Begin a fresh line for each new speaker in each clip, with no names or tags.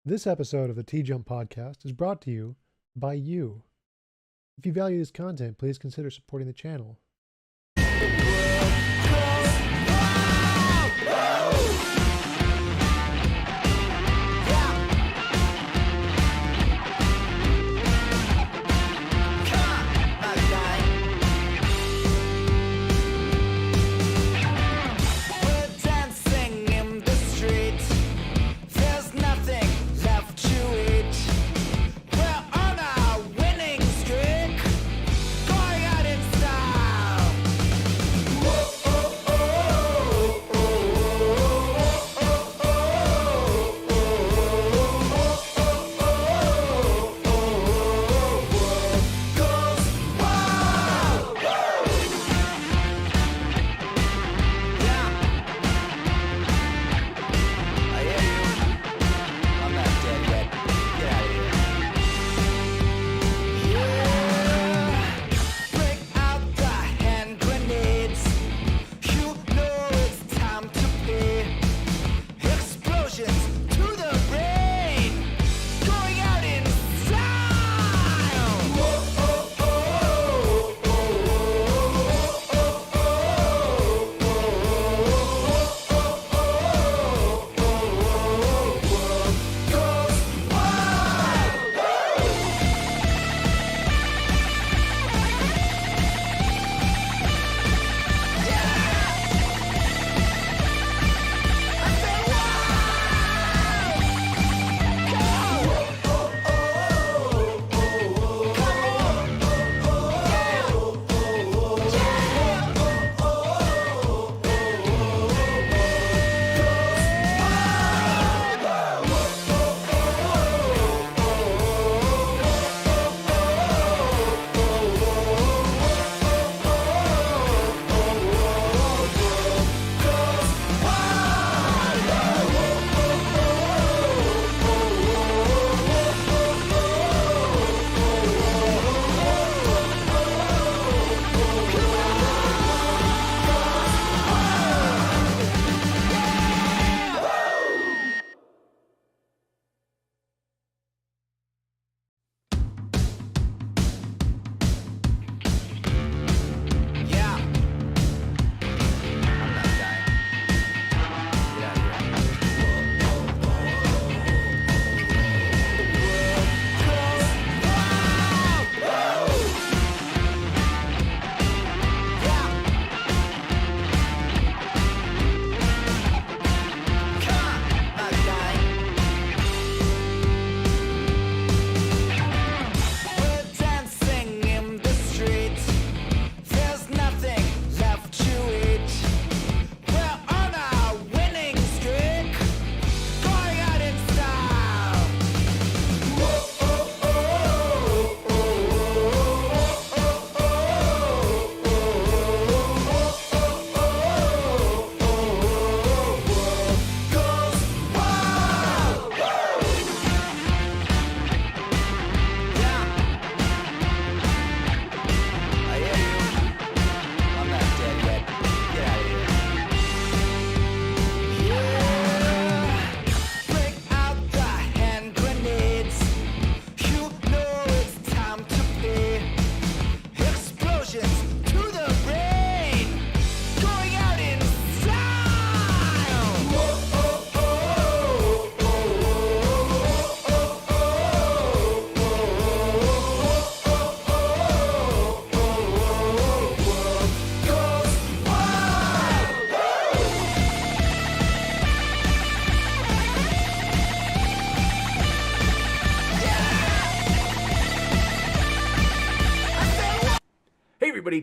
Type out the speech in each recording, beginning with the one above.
This episode of the TJump podcast is brought to you by you. If you value this content, please consider supporting the channel.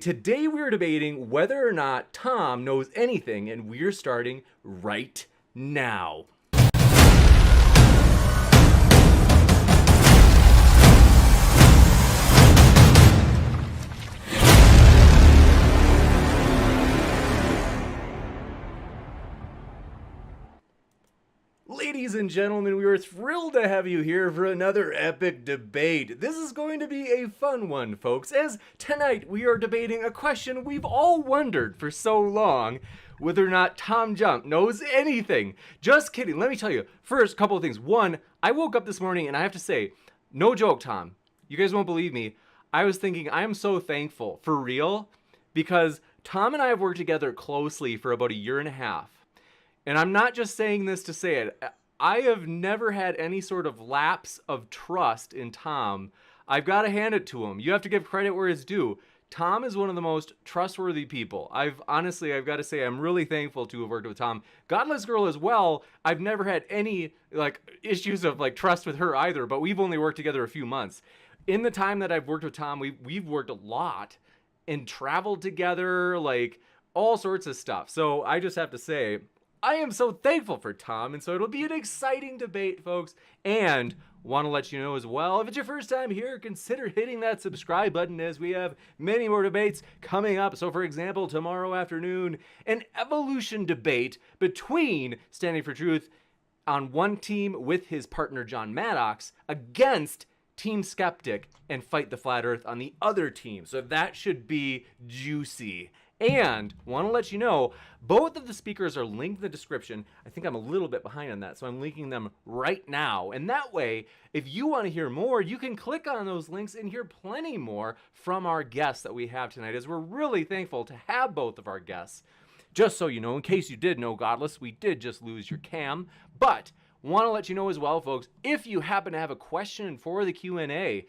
Today we're debating whether or not Tom knows anything, and we're starting right now. Ladies and gentlemen, we are thrilled to have you here for another epic debate. This is going to be a fun one, folks, as tonight we are debating a question we've all wondered for so long. whether or not TJump knows anything. Just kidding. Let me tell you. First, couple of things. One, I woke up this morning and I have to say, no joke, Tom. You guys won't believe me. I was thinking, I am so thankful, for real, because Tom and I have worked together closely for about a year and a half. And I'm not just saying this to say it. I have never had any sort of lapse of trust in Tom. I've got to hand it to him. You have to give credit where it's due. Tom is one of the most trustworthy people. I've got to say, I'm really thankful to have worked with Tom. Godless Girl as well. I've never had any issues of trust with her either, but we've only worked together a few months. In the time that I've worked with Tom, we've worked a lot and traveled together, all sorts of stuff. So I just have to say, I am so thankful for Tom, and so it'll be an exciting debate, folks. And want to let you know as well, if it's your first time here, consider hitting that subscribe button as we have many more debates coming up. So, for example, tomorrow afternoon, an evolution debate between Standing for Truth on one team with his partner John Maddox against Team Skeptic and Fight the Flat Earth on the other team. So that should be juicy. And want to let you know, both of the speakers are linked in the description. I think I'm a little bit behind on that, so I'm linking them right now. And that way, if you want to hear more, you can click on those links and hear plenty more from our guests that we have tonight, as we're really thankful to have both of our guests. Just so you know, in case you did know, Godless, we did just lose your cam. But want to let you know as well, folks, if you happen to have a question for the Q&A,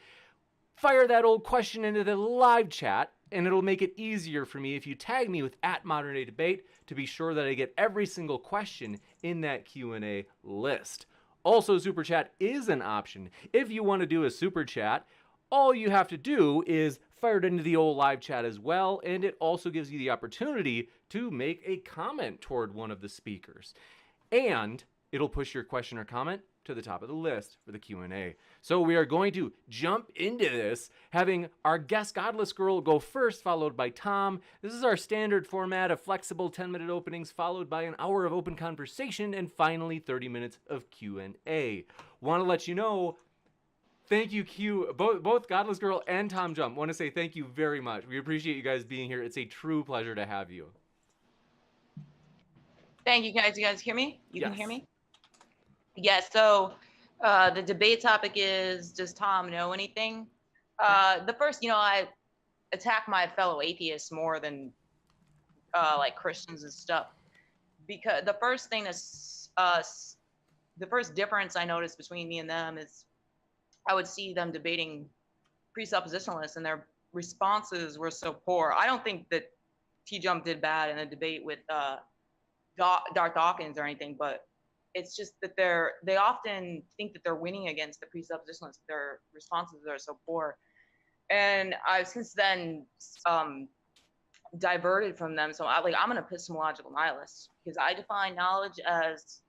fire that old question into the live chat, and it'll make it easier for me if you tag me with @ModernDayDebate to be sure that I get every single question in that Q&A list. Also, Super Chat is an option. If you want to do a Super Chat, all you have to do is fire it into the old live chat as well, and it also gives you the opportunity to make a comment toward one of the speakers. And it'll push your question or comment to the top of the list for the Q&A. So we are going to jump into this, having our guest Godless Girl go first, followed by Tom. This is our standard format of flexible 10-minute openings, followed by an hour of open conversation, and finally 30 minutes of Q&A. Want to let you know, thank you, both Godless Girl and TJump. Want to say thank you very much. We appreciate you guys being here. It's a true pleasure to have you.
Thank you, guys. You guys hear me? You
Yes.
can hear me? Yes. So the debate topic is, does Tom know anything? The first, I attack my fellow atheists more than Christians and stuff, because the first thing that's the first difference I noticed between me and them is I would see them debating presuppositionalists and their responses were so poor. I don't think that TJump did bad in a debate with Darth Dawkins or anything, but it's just that they often think that they're winning against the presuppositionalists. Their responses are so poor, and I've since then diverted from them. So I'm an epistemological nihilist, because I define knowledge as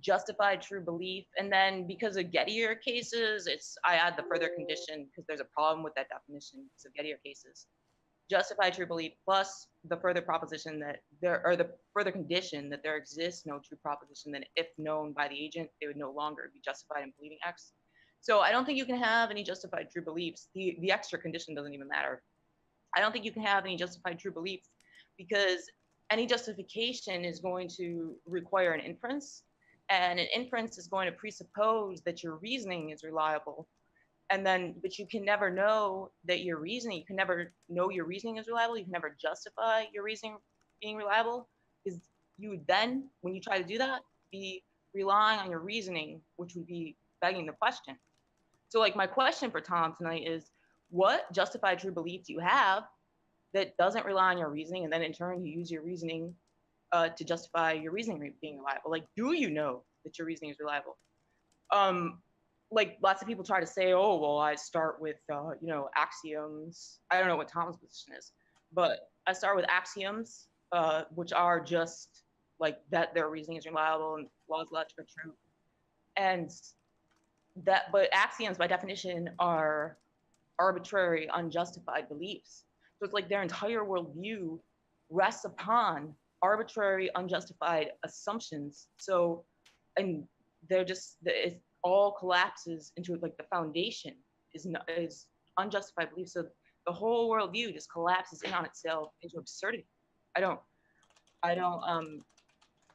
justified true belief, and then because of Gettier cases, I add the further condition, because there's a problem with that definition because of Gettier cases. Justified true belief plus the further proposition that the further condition that there exists no true proposition, that if known by the agent, they would no longer be justified in believing X. So I don't think you can have any justified true beliefs. The extra condition doesn't even matter. I don't think you can have any justified true beliefs, because any justification is going to require an inference, and an inference is going to presuppose that your reasoning is reliable. But you can never know that your reasoning, you can never know your reasoning is reliable. You can never justify your reasoning being reliable, because you would then, when you try to do that, be relying on your reasoning, which would be begging the question. So my question for Tom tonight is, what justified true belief do you have that doesn't rely on your reasoning, and then in turn you use your reasoning to justify your reasoning being reliable? Do you know that your reasoning is reliable? Lots of people try to say, oh, well, I start with, axioms. I don't know what Tom's position is, but I start with axioms, which are just that their reasoning is reliable and laws of logic are true. But axioms by definition are arbitrary, unjustified beliefs. So it's their entire worldview rests upon arbitrary, unjustified assumptions. So, and they're just, it all collapses into the foundation is unjustified belief. So the whole worldview just collapses in on itself into absurdity. I don't.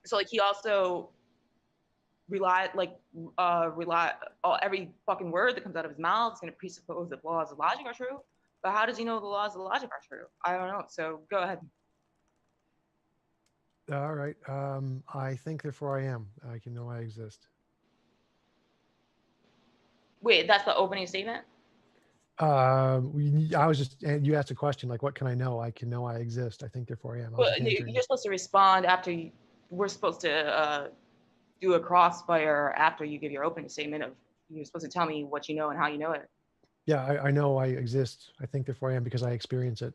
So like he also every fucking word that comes out of his mouth is going to presuppose that laws of logic are true. But how does he know the laws of logic are true? I don't know. So go ahead.
All right. I think, therefore I am. I can know I exist.
Wait, that's the opening statement?
I was just, you asked a question like, what can I know? I can know I exist. I think, therefore I am. I was
But
just answering.
you're supposed to respond after we're supposed to do a crossfire after you give your opening statement of you're supposed to tell me what you know and how you know it.
Yeah, I know I exist. I think, therefore I am, because I experience it.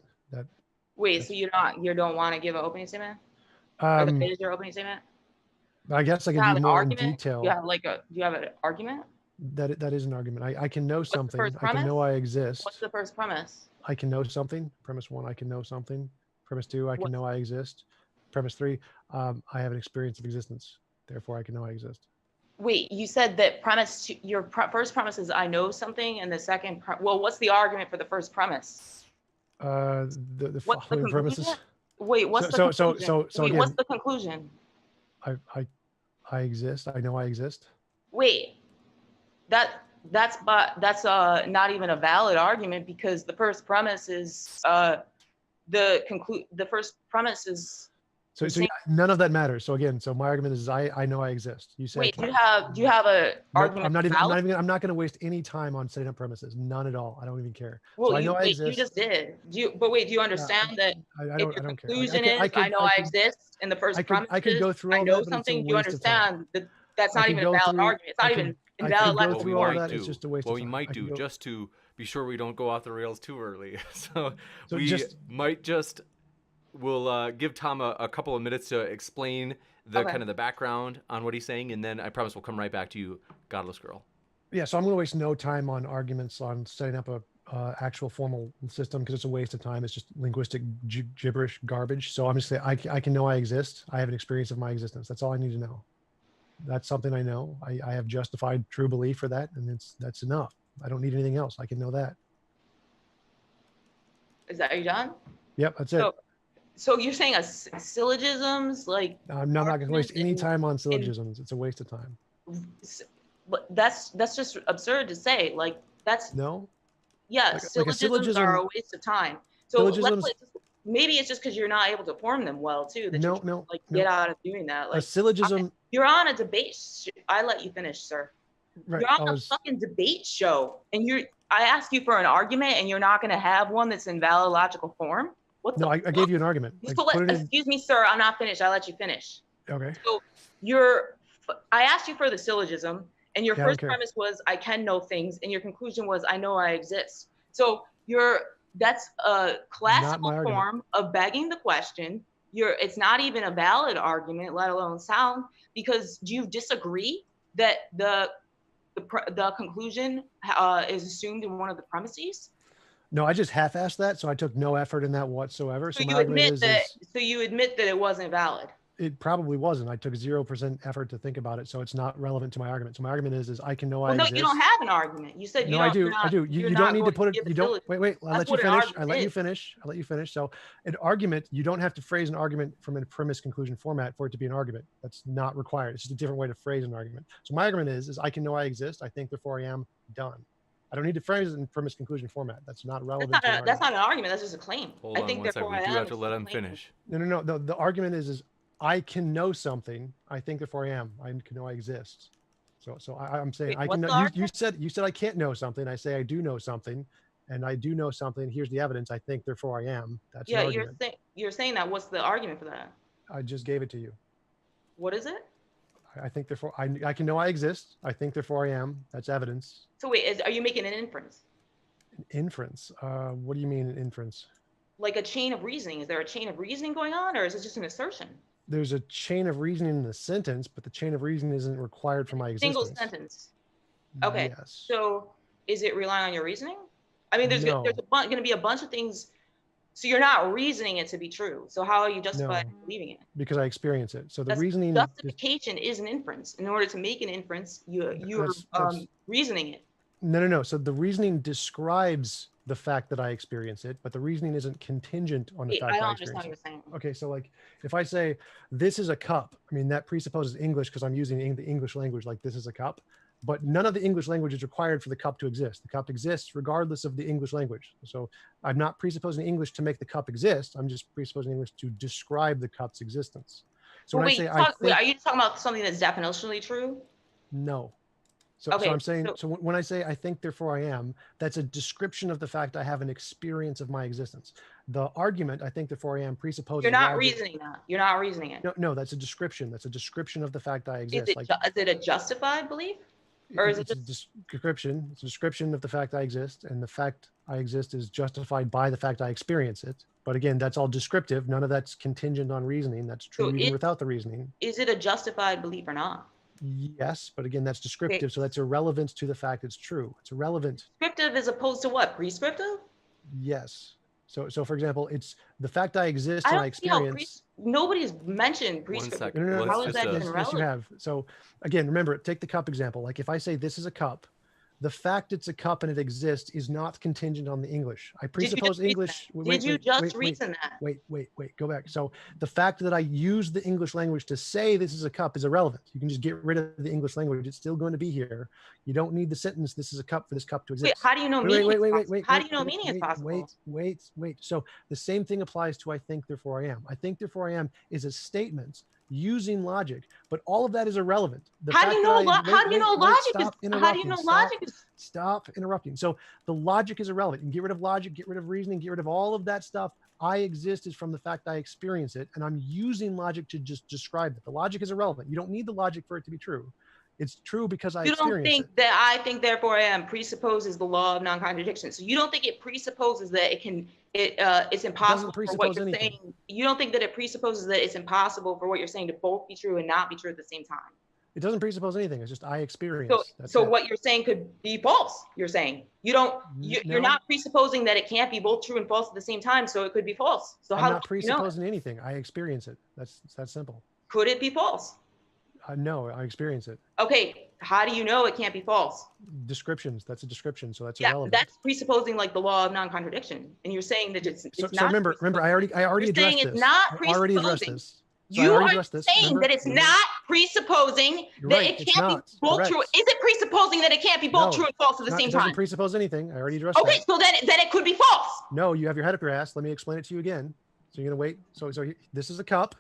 Wait, so you don't want to give an opening statement? Or that is your opening statement?
I guess I
You
can
have
be
an
more in
argument?
detail.
Do you have an argument?
That is an argument. I can know
What's the
something.
first
I can know
premise?
I exist.
What's the first premise?
I can know something. Premise 1, I can know something. Premise 2, I can
What's-
know I exist. Premise 3, I have an experience of existence. Therefore, I can know I exist.
Wait, you said that your first premise is I know something, and the second, well, what's the argument for the first premise?
The
What's the
following
conclusion?
premises.
Wait, what's the conclusion?
So
Wait,
again,
what's the conclusion?
I exist. I know I exist.
Wait, that's not even a valid argument because the first premise is the first premise is.
So none of that matters. So again, my argument is I know I exist. You say.
Wait, do you have a argument?
I'm not going to waste any time on setting up premises. None at all. I don't even care.
Well,
so I know I exist.
You just did. Do you understand that
I
if your conclusion is I know I exist, and the first premise
I could go through all
I know
that,
something. Do you understand that that's not even a valid argument? It's not even
I
invalid.
could go through all that. It's just a waste of time.
What we might do, just to be sure we don't go off the rails too early, we'll give Tom a couple of minutes to explain the kind of the background on what he's saying, and then I promise we'll come right back to you, Godless Girl.
Yeah, so I'm going to waste no time on arguments on setting up a actual formal system because it's a waste of time. It's just linguistic gibberish garbage. So I'm just saying I can know I exist. I have an experience of my existence. That's all I need to know. That's something I know. I have justified true belief for that, and that's enough. I don't need anything else. I can know that.
Are you done?
Yep, that's it.
So you're saying syllogisms like?
I'm not going to waste any time on syllogisms. It's a waste of time.
That's just absurd to say. Like that's
no.
Yeah, syllogisms are a waste of time. So maybe it's just because you're not able to form them well too. That get out of doing that. Like
a syllogism.
You're on a debate. I let you finish, sir.
Right,
you're on a fucking debate show, and I asked you for an argument, and you're not going to have one that's in valid logical form.
I gave you an argument.
Excuse me, sir. I'm not finished. I let you finish.
Okay.
So I asked you for the syllogism, and your first premise was I can know things, and your conclusion was I know I exist. So that's a classical form of begging the question. It's not even a valid argument, let alone sound, because do you disagree that the conclusion is assumed in one of the premises?
No, I just half-assed that, so I took no effort in that whatsoever.
So you admit that it wasn't valid.
It probably wasn't. I took 0% effort to think about it, so it's not relevant to my argument. So my argument is I can know I exist.
No, you don't have an argument. You said you
don't.
No,
I do. You don't need to put it. You don't. Wait. I'll let you finish. So an argument, you don't have to phrase an argument from a premise conclusion format for it to be an argument. That's not required. It's just a different way to phrase an argument. So my argument is I can know I exist. I think, therefore I am. Done. I don't need to phrase it in premise conclusion format. That's not relevant.
That's not an argument. That's just a claim.
Hold on one second. We do have to let him finish.
No. The argument is I can know something. I think, therefore I am. I can know I exist. So I'm saying I can know. You said I can't know something. I say I do know something, and I do know something. Here's the evidence. I think, therefore I am. That's an argument.
You're saying that. What's the argument for that?
I just gave it to you.
What is it?
I think, therefore I can know I exist. I think, therefore I am. That's evidence.
So wait, are you making an inference?
An inference? What do you mean an inference?
Like a chain of reasoning. Is there a chain of reasoning going on, or is it just an assertion?
There's a chain of reasoning in the sentence, but the chain of reasoning isn't required for my existence.
Single sentence. Okay.
Yes.
So is it relying on your reasoning? I mean, there's going to be a bunch of things. So you're not reasoning it to be true. So how are you justifying believing it?
Because I experience it. So the reasoning
justification is an inference. In order to make an inference, you're reasoning it.
No. So the reasoning describes the fact that I experience it, but the reasoning isn't contingent on the fact
I
that
don't
I
understand
experience
what you're
it.
saying.
Okay, so like if I say this is a cup, I mean that presupposes English because I'm using the English language, like this is a cup, but none of the English language is required for the cup to exist. The cup exists regardless of the English language. So I'm not presupposing English to make the cup exist. I'm just presupposing English to describe the cup's existence. So
Well,
when I say I think,
are you talking about something that's definitionally true?
no. So
Okay,
I'm saying, so when I say I think, therefore I am, that's a description of the fact I have an experience of my existence. The argument, I think, therefore I am, presupposes
you're not
logic.
reasoning that. You're not reasoning it.
No, that's a description. That's a description of the fact I
Is
exist. Like
it a justified belief? Or is it
it's a description. It's a description of the fact I exist, and the fact I exist is justified by the fact I experience it. But again, that's all descriptive. None of that's contingent on reasoning. That's true
So
even without the reasoning.
Is it a justified belief or not?
Yes, but again, that's descriptive. So that's irrelevant to the fact it's true. It's irrelevant.
Descriptive as opposed to what? Prescriptive?
Yes. So for example, it's the fact I exist and I experience.
Nobody's mentioned prescriptive. How is that even relevant?
Yes, you have. So again, remember, take the cup example. Like if I say this is a cup, the fact it's a cup and it exists is not contingent on the English. I presuppose English.
Did you just reason that?
Wait, go back. So the fact that I use the English language to say this is a cup is irrelevant. You can just get rid of the English language. It's still going to be here. You don't need the sentence, this is a cup for this cup to exist.
Wait, how do you know meaning? How do you know
meaning
is possible?
Wait. So the same thing applies to I think, therefore I am. I think, therefore I am is a statement using logic, but all of that is irrelevant.
How do you know logic is?
Stop interrupting. So the logic is irrelevant. You can get rid of logic, get rid of reasoning, get rid of all of that stuff. I exist is from the fact I experience it, and I'm using logic to just describe it. The logic is irrelevant. You don't need the logic for it to be true. It's true because I experience it. You don't think
that I think, therefore I am presupposes the law of non-contradiction. So you don't think it presupposes that it's impossible for what you're saying. You don't think that it presupposes that it's impossible for what you're saying to both be true and not be true at the same time.
It doesn't presuppose anything. It's just I experience.
So what you're saying could be false. You're saying you're not presupposing that it can't be both true and false at the same time. So it could be false. So
I'm not presupposing anything. I experience it. That's that simple.
Could it be false?
No, I experience it.
Okay, how do you know it can't be false?
Descriptions. That's a description, so that's irrelevant.
That's presupposing like the law of non-contradiction, and you're saying that it's not.
So remember, I already addressed this.
It's not presupposing.
I already addressed this. So
you are saying that it's not presupposing that it can't be both true. Is it presupposing that it can't be both true and false at the same time? It doesn't
presuppose anything. I already addressed that.
Okay, so then it could be false.
No, you have your head up your ass. Let me explain it to you again. So you're gonna wait. So this is a cup.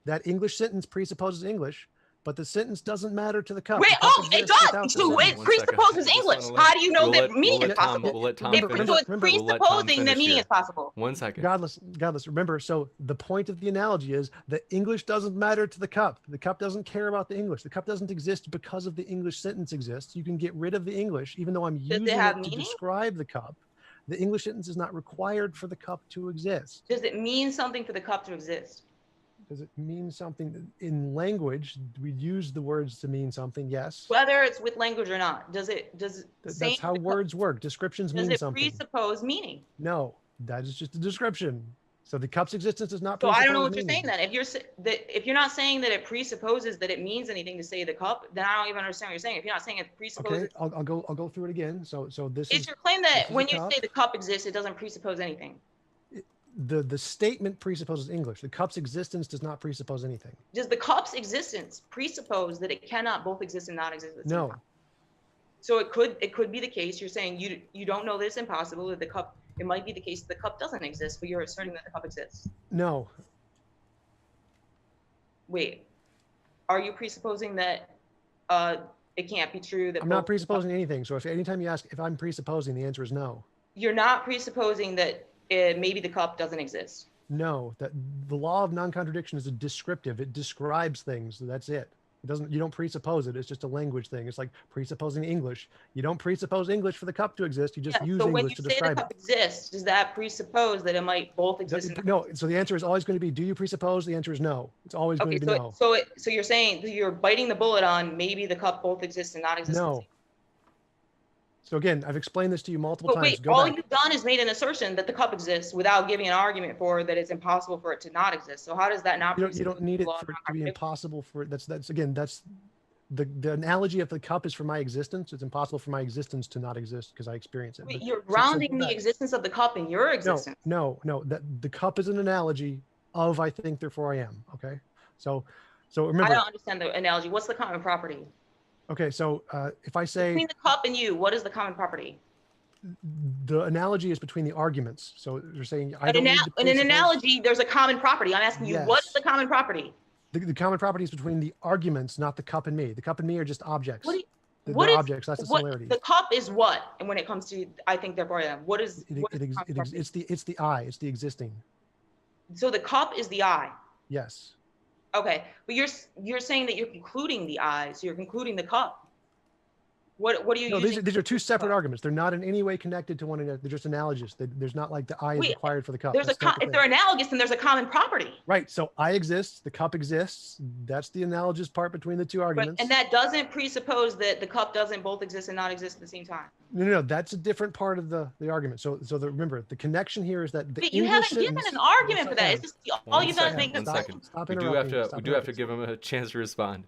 That English sentence presupposes English. But the sentence doesn't matter to the cup.
Wait, it does. So it presupposes English. How do you know that meaning is possible?
We'll let Tom finish.
So it's presupposing that meaning is possible.
1 second.
Godless. Remember, so the point of the analogy is that English doesn't matter to the cup. The cup doesn't care about the English. The cup doesn't exist because of the English sentence exists. You can get rid of the English, even though I'm using it to describe the cup. The English sentence is not required for the cup to exist.
Does it mean something for the cup to exist?
Does it mean something in language? We use the words to mean something. Yes.
Whether it's with language or not,
that's how words work. Descriptions mean something.
Does it presuppose meaning?
No, that is just a description. So the cup's existence is not.
So I don't know what you're saying then. If you're not saying that it presupposes that it means anything to say the cup, then I don't even understand what you're saying. If you're not saying it presupposes.
Okay, I'll go through it again. So this
is your claim that when you say the cup exists, it doesn't presuppose anything.
The statement presupposes English. The cup's existence does not presuppose anything.
Does the cup's existence presuppose that it cannot both exist and not exist at the same time? So it could be the case. You're saying you don't know that it's impossible that the cup. It might be the case that the cup doesn't exist, but you're asserting that the cup exists.
No.
Wait, are you presupposing that it can't be true that?
I'm not presupposing anything. So if anytime you ask if I'm presupposing, the answer is no. You're
not presupposing that. Maybe the cup doesn't exist.
No, that the law of non-contradiction is a descriptive. It describes things. That's it. It doesn't. You don't presuppose it. It's just a language thing. It's like presupposing English. You don't presuppose English for the cup to exist. You just use English to describe it. So when you say the cup
exists, does that presuppose that it might both exist?
No. So the answer is always going to be: do you presuppose? The answer is no. It's always going to be no.
So you're saying you're biting the bullet on maybe the cup both exists and not exist.
No. So again, I've explained this to you multiple times.
Wait, all you've done is made an assertion that the cup exists without giving an argument for that it's impossible for it to not exist. So how does that not?
You don't need it for it to be impossible for that's the analogy of the cup is for my existence. It's impossible for my existence to not exist because I experience it.
Wait, you're grounding the existence of the cup in your existence.
No. That the cup is an analogy of I think, therefore I am. Okay. So remember.
I don't understand the analogy. What's the common property?
Okay. So if I say
between the cup and you, what is the common property?
The analogy is between the arguments. So you're saying
in an analogy, there's a common property. I'm asking you, what is the common property?
The common property is between the arguments, not the cup and me. The cup and me are just objects.
What is
objects? That's the similarity.
The cup is what? And when it comes to, I think, therefore I am. It's
the I. It's the existing.
So the cup is the I.
Yes.
Okay, but you're saying that you're concluding the I, so you're concluding the cup. What are you using?
These are two separate arguments. They're not in any way connected to one another. They're just analogous. There's not like the I is required for the cup.
If they're analogous, then there's a common property.
Right. So I exist. The cup exists. That's the analogous part between the two arguments.
Right. And that doesn't presuppose that the cup doesn't both exist and not exist at the same time.
No. That's a different part of the argument. So remember, the connection here is that the
But you haven't given an argument for that. It's just all you've done is make
a second. We do have to give him a chance to respond.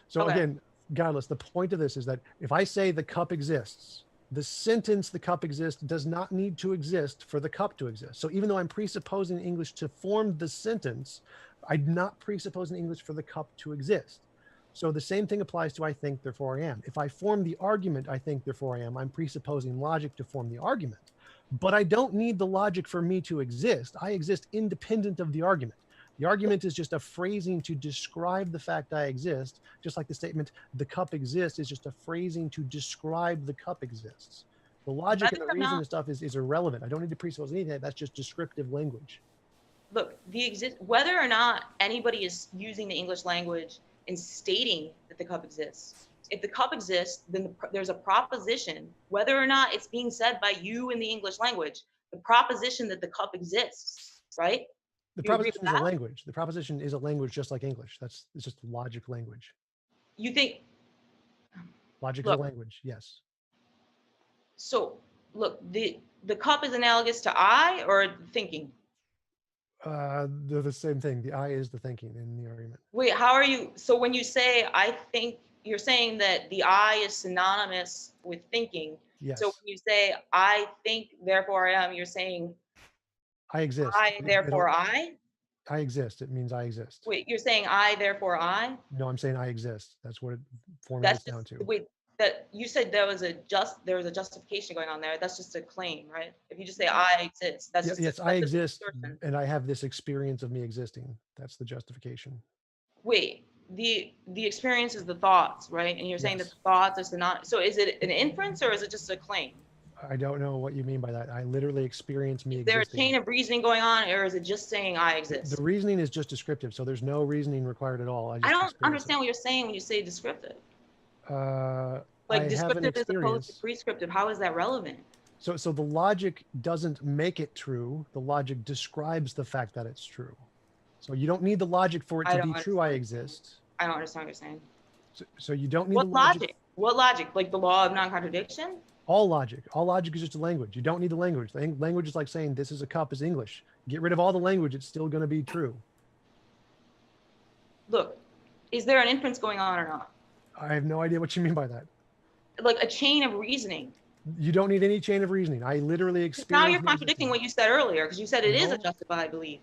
So again, Godless, the point of this is that if I say the cup exists, the sentence the cup exists does not need to exist for the cup to exist. So even though I'm presupposing English to form the sentence, I'm not presupposing English for the cup to exist. So the same thing applies to I think, therefore I am. If I form the argument I think, therefore I am, I'm presupposing logic to form the argument. But I don't need the logic for me to exist. I exist independent of the argument. The argument is just a phrasing to describe the fact I exist, just like the statement, the cup exists, is just a phrasing to describe the cup exists. The logic and the reason and stuff is irrelevant. I don't need to presuppose anything. That's just descriptive language.
Look, whether or not anybody is using the English language in stating that the cup exists, if the cup exists, then there's a proposition, whether or not it's being said by you in the English language, the proposition that the cup exists, right?
The proposition is a language. The proposition is a language just like English. It's just logic language.
You think
logic is a language, yes.
So look, the cup is analogous to I or thinking?
They're the same thing. The I is the thinking in the argument.
Wait, how are you? So when you say I think, you're saying that the I is synonymous with thinking.
Yes.
So when you say I think, therefore I am, you're saying
I exist.
I, therefore I
exist. It means I exist.
Wait, you're saying I, therefore I?
No, I'm saying I exist. That's what it formulates down to.
Wait, that you said there was a justification going on there. That's just a claim, right? If you just say I exist, that's just
I exist and I have this experience of me existing. That's the justification.
Wait, the experience is the thoughts, right? And you're saying that the thoughts are not. So is it an inference or is it just a claim?
I don't know what you mean by that. I literally experience me existing.
Is there a chain of reasoning going on, or is it just saying I exist?
The reasoning is just descriptive, so there's no reasoning required at all.
I don't understand what you're saying when you say descriptive. Like descriptive as opposed to prescriptive. How is that relevant?
So the logic doesn't make it true. The logic describes the fact that it's true. So you don't need the logic for it to be true. I exist.
I don't understand what you're saying.
So you don't need
what logic? What logic? Like the law of non-contradiction?
All logic is just a language. You don't need the language. Language is like saying this is a cup is English. Get rid of all the language. It's still going to be true.
Look, is there an inference going on or not?
I have no idea what you mean by that.
Like a chain of reasoning.
You don't need any chain of reasoning. I literally experience.
Now you're contradicting what you said earlier because you said it is a justified belief.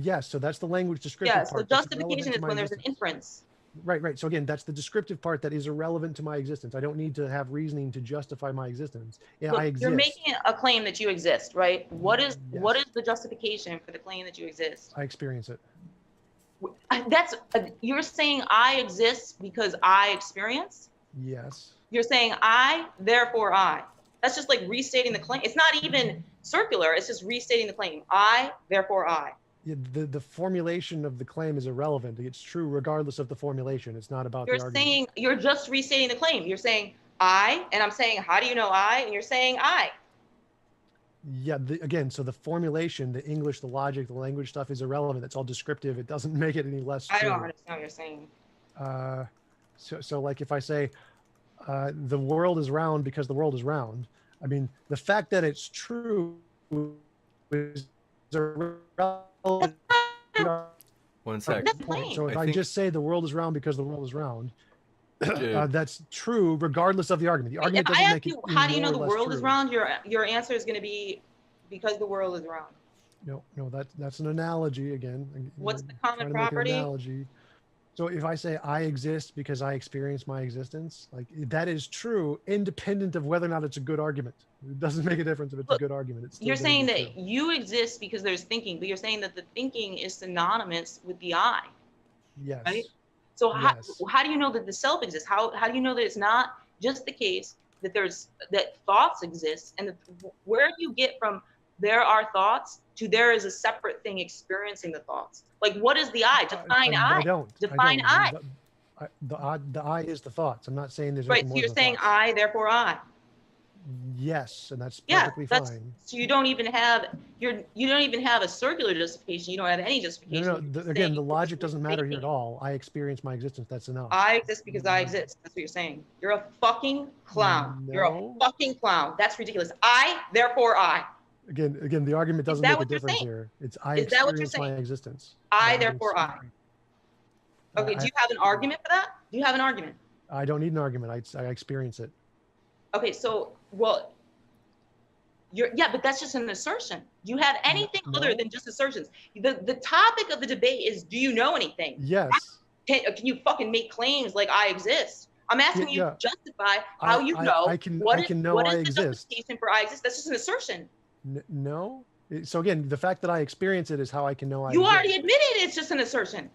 Yes, so that's the language descriptive part.
Yes, the justification is when there's an inference.
Right. So again, that's the descriptive part that is irrelevant to my existence. I don't need to have reasoning to justify my existence. Yeah,
look,
I exist.
You're making a claim that you exist, right? What is the justification for the claim that you exist?
I experience it.
You're saying I exist because I experience?
Yes.
You're saying I, therefore I. That's just like restating the claim. It's not even circular. It's just restating the claim. I, therefore I.
Yeah, the formulation of the claim is irrelevant. It's true regardless of the formulation. It's not about the argument.
You're saying, you're just restating the claim. You're saying I, and I'm saying, how do you know I? And you're saying I.
Yeah, again, so the formulation, the English, the logic, the language stuff is irrelevant. It's all descriptive. It doesn't make it any less true.
I don't understand what you're saying.
So like if I say the world is round because the world is round, I mean, the fact that it's true is irrelevant.
1 sec.
So if I just say the world is round because the world is round, That's true, regardless of the argument. The
If
argument
I
doesn't
ask
make it
you, how do you know the
more or less
world is
true.
round? Your answer is going to be because the world is round.
No, that's an analogy again.
What's the
You're
common
trying to make an
property?
analogy. So if I say I exist because I experience my existence, like that is true, independent of whether or not it's a good argument. It doesn't make a difference if it's a good argument. It's still
You're
gonna
saying
be
that
true.
you exist because there's thinking, but you're saying that the thinking is synonymous with the I,
Yes.
right? So
Yes.
how do you know that the self exists? How do you know that it's not just the case that that thoughts exist, and where do you get from there are thoughts to there is a separate thing experiencing the thoughts? Like, what is the I? Define I.
I don't.
Define I.
The I is the thoughts. I'm not saying there's
Right.
anything
So
more
you're
than the
saying
thoughts.
I, therefore I.
Yes, and that's
Yeah,
perfectly fine.
so you don't even have you don't even have a circular justification. You don't have any
No,
justification.
no.
You're just
Again,
saying
the
it's
logic doesn't matter here at
thinking.
all. I experience my existence. That's enough.
I exist because I exist. That's what you're saying. You're a fucking clown. You're a
No.
fucking clown. That's ridiculous. I, therefore I.
Again, the argument doesn't
that
make a
what you're
difference
saying?
here. It's I
Is that what you're
experience my
saying?
existence.
I,
That
therefore
is-
I. Okay, do you have an argument for that? Do you have an argument?
I don't need an argument. I experience it.
Okay, so, well, yeah, but that's just an assertion. Do you have anything other than just assertions? The topic of the debate is, do you know anything?
Yes.
Can you fucking make claims like I exist? I'm asking you to justify how you know.
I can know
what
I
is the
exist.
justification for I exist? That's just an assertion.
No. So again, the fact that I experience it is how I can know I
You
exist.
already admitted it's just an assertion.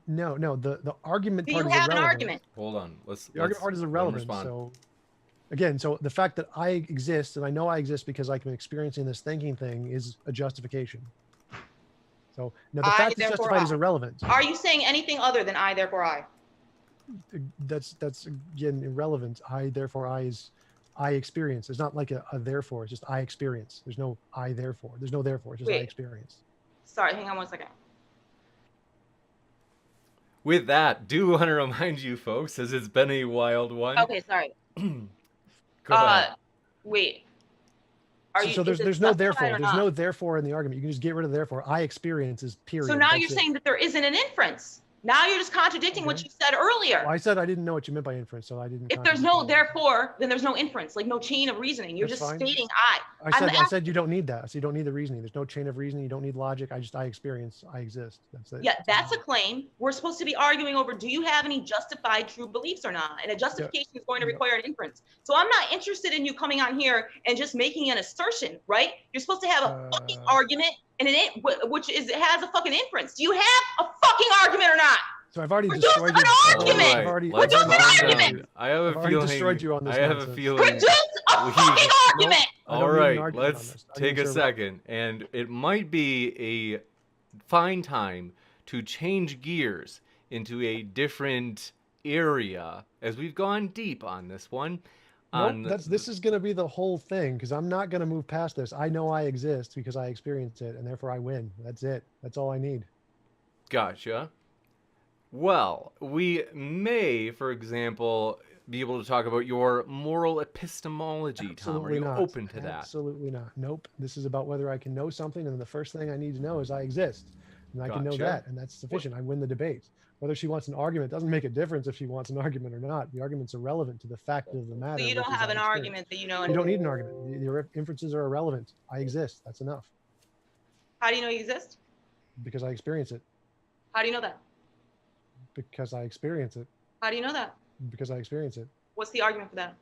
No. The argument
Do
part
you
is
have an
irrelevant.
argument?
Hold on.
The argument part is irrelevant. So again, so the fact that I exist and I know I exist because I'm experiencing this thinking thing is a justification. So now the fact it's justified is irrelevant.
Are you saying anything other than I, therefore I?
That's again irrelevant. I therefore I is I experience. It's not like a therefore. It's just I experience. There's no I therefore. There's no therefore. It's just I experience.
Sorry, hang on one second.
With that, do want to remind you folks, as it's been a wild one.
Okay, sorry. Wait.
So there's no therefore. There's no therefore in the argument. You can just get rid of therefore. I experience is period.
So now you're saying that there isn't an inference. Now you're just contradicting what you said earlier.
Well, I said I didn't know what you meant by inference, so I didn't.
If there's no therefore, then there's no inference, like no chain of reasoning. You're just stating
I said you don't need that. So you don't need the reasoning. There's no chain of reasoning. You don't need logic. I experience. I exist. That's it.
Yeah, that's a claim. We're supposed to be arguing over, do you have any justified true beliefs or not? And a justification is going to require an inference. So I'm not interested in you coming on here and just making an assertion, right? You're supposed to have a fucking argument and it has a fucking inference. Do you have a fucking argument or not?
So I've already destroyed you.
I have a feeling.
Destroyed you on this.
I have a feeling.
Produce a fucking argument.
All right, let's take a second, and it might be a fine time to change gears into a different area as we've gone deep on this one.
Nope, this is going to be the whole thing because I'm not going to move past this. I know I exist because I experience it, and therefore I win. That's it. That's all I need.
Gotcha. Well, we may, for example, be able to talk about your moral epistemology, Tom. Are you open to that?
Absolutely not. Nope. This is about whether I can know something, and the first thing I need to know is I exist. And I can know that, and that's sufficient. I win the debate. Whether she wants an argument doesn't make a difference if she wants an argument or not. The argument's irrelevant to the fact of the matter.
So you don't have an argument that you know.
You don't need an argument. Your inferences are irrelevant. I exist. That's enough.
How do you know you exist?
Because I experience it.
How do you know that?
Because I experience it.
How do you know that?
Because I experience it.
What's the argument for that?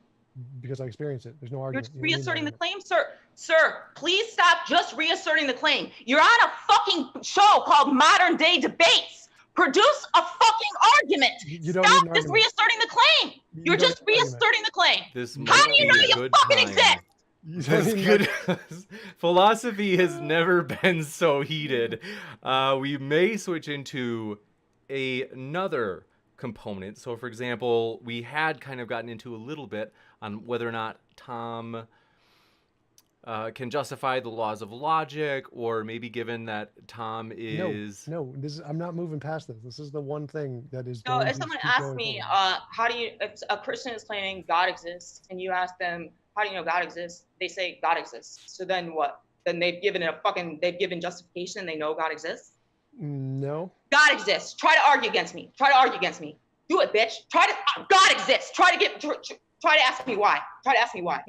Because I experience it. There's no argument.
You're reasserting the claim, sir. Sir, please stop just reasserting the claim. You're on a fucking show called Modern Day Debates. Produce a fucking argument. Stop just reasserting the claim. You're just reasserting the claim. How do you know you fucking exist?
That's good. Philosophy has never been so heated. We may switch into another component. So, for example, we had kind of gotten into a little bit on whether or not Tom can justify the laws of logic, or maybe given that Tom is...
No, I'm not moving past this. This is the one thing that is...
So if someone asks me, if a Christian is claiming God exists, and you ask them, how do you know God exists? They say God exists. So then what? Then they've given justification and they know God exists?
No.
God exists. Try to argue against me. Try to argue against me. Do it, bitch. God exists. Try to ask me why. Try to ask me why.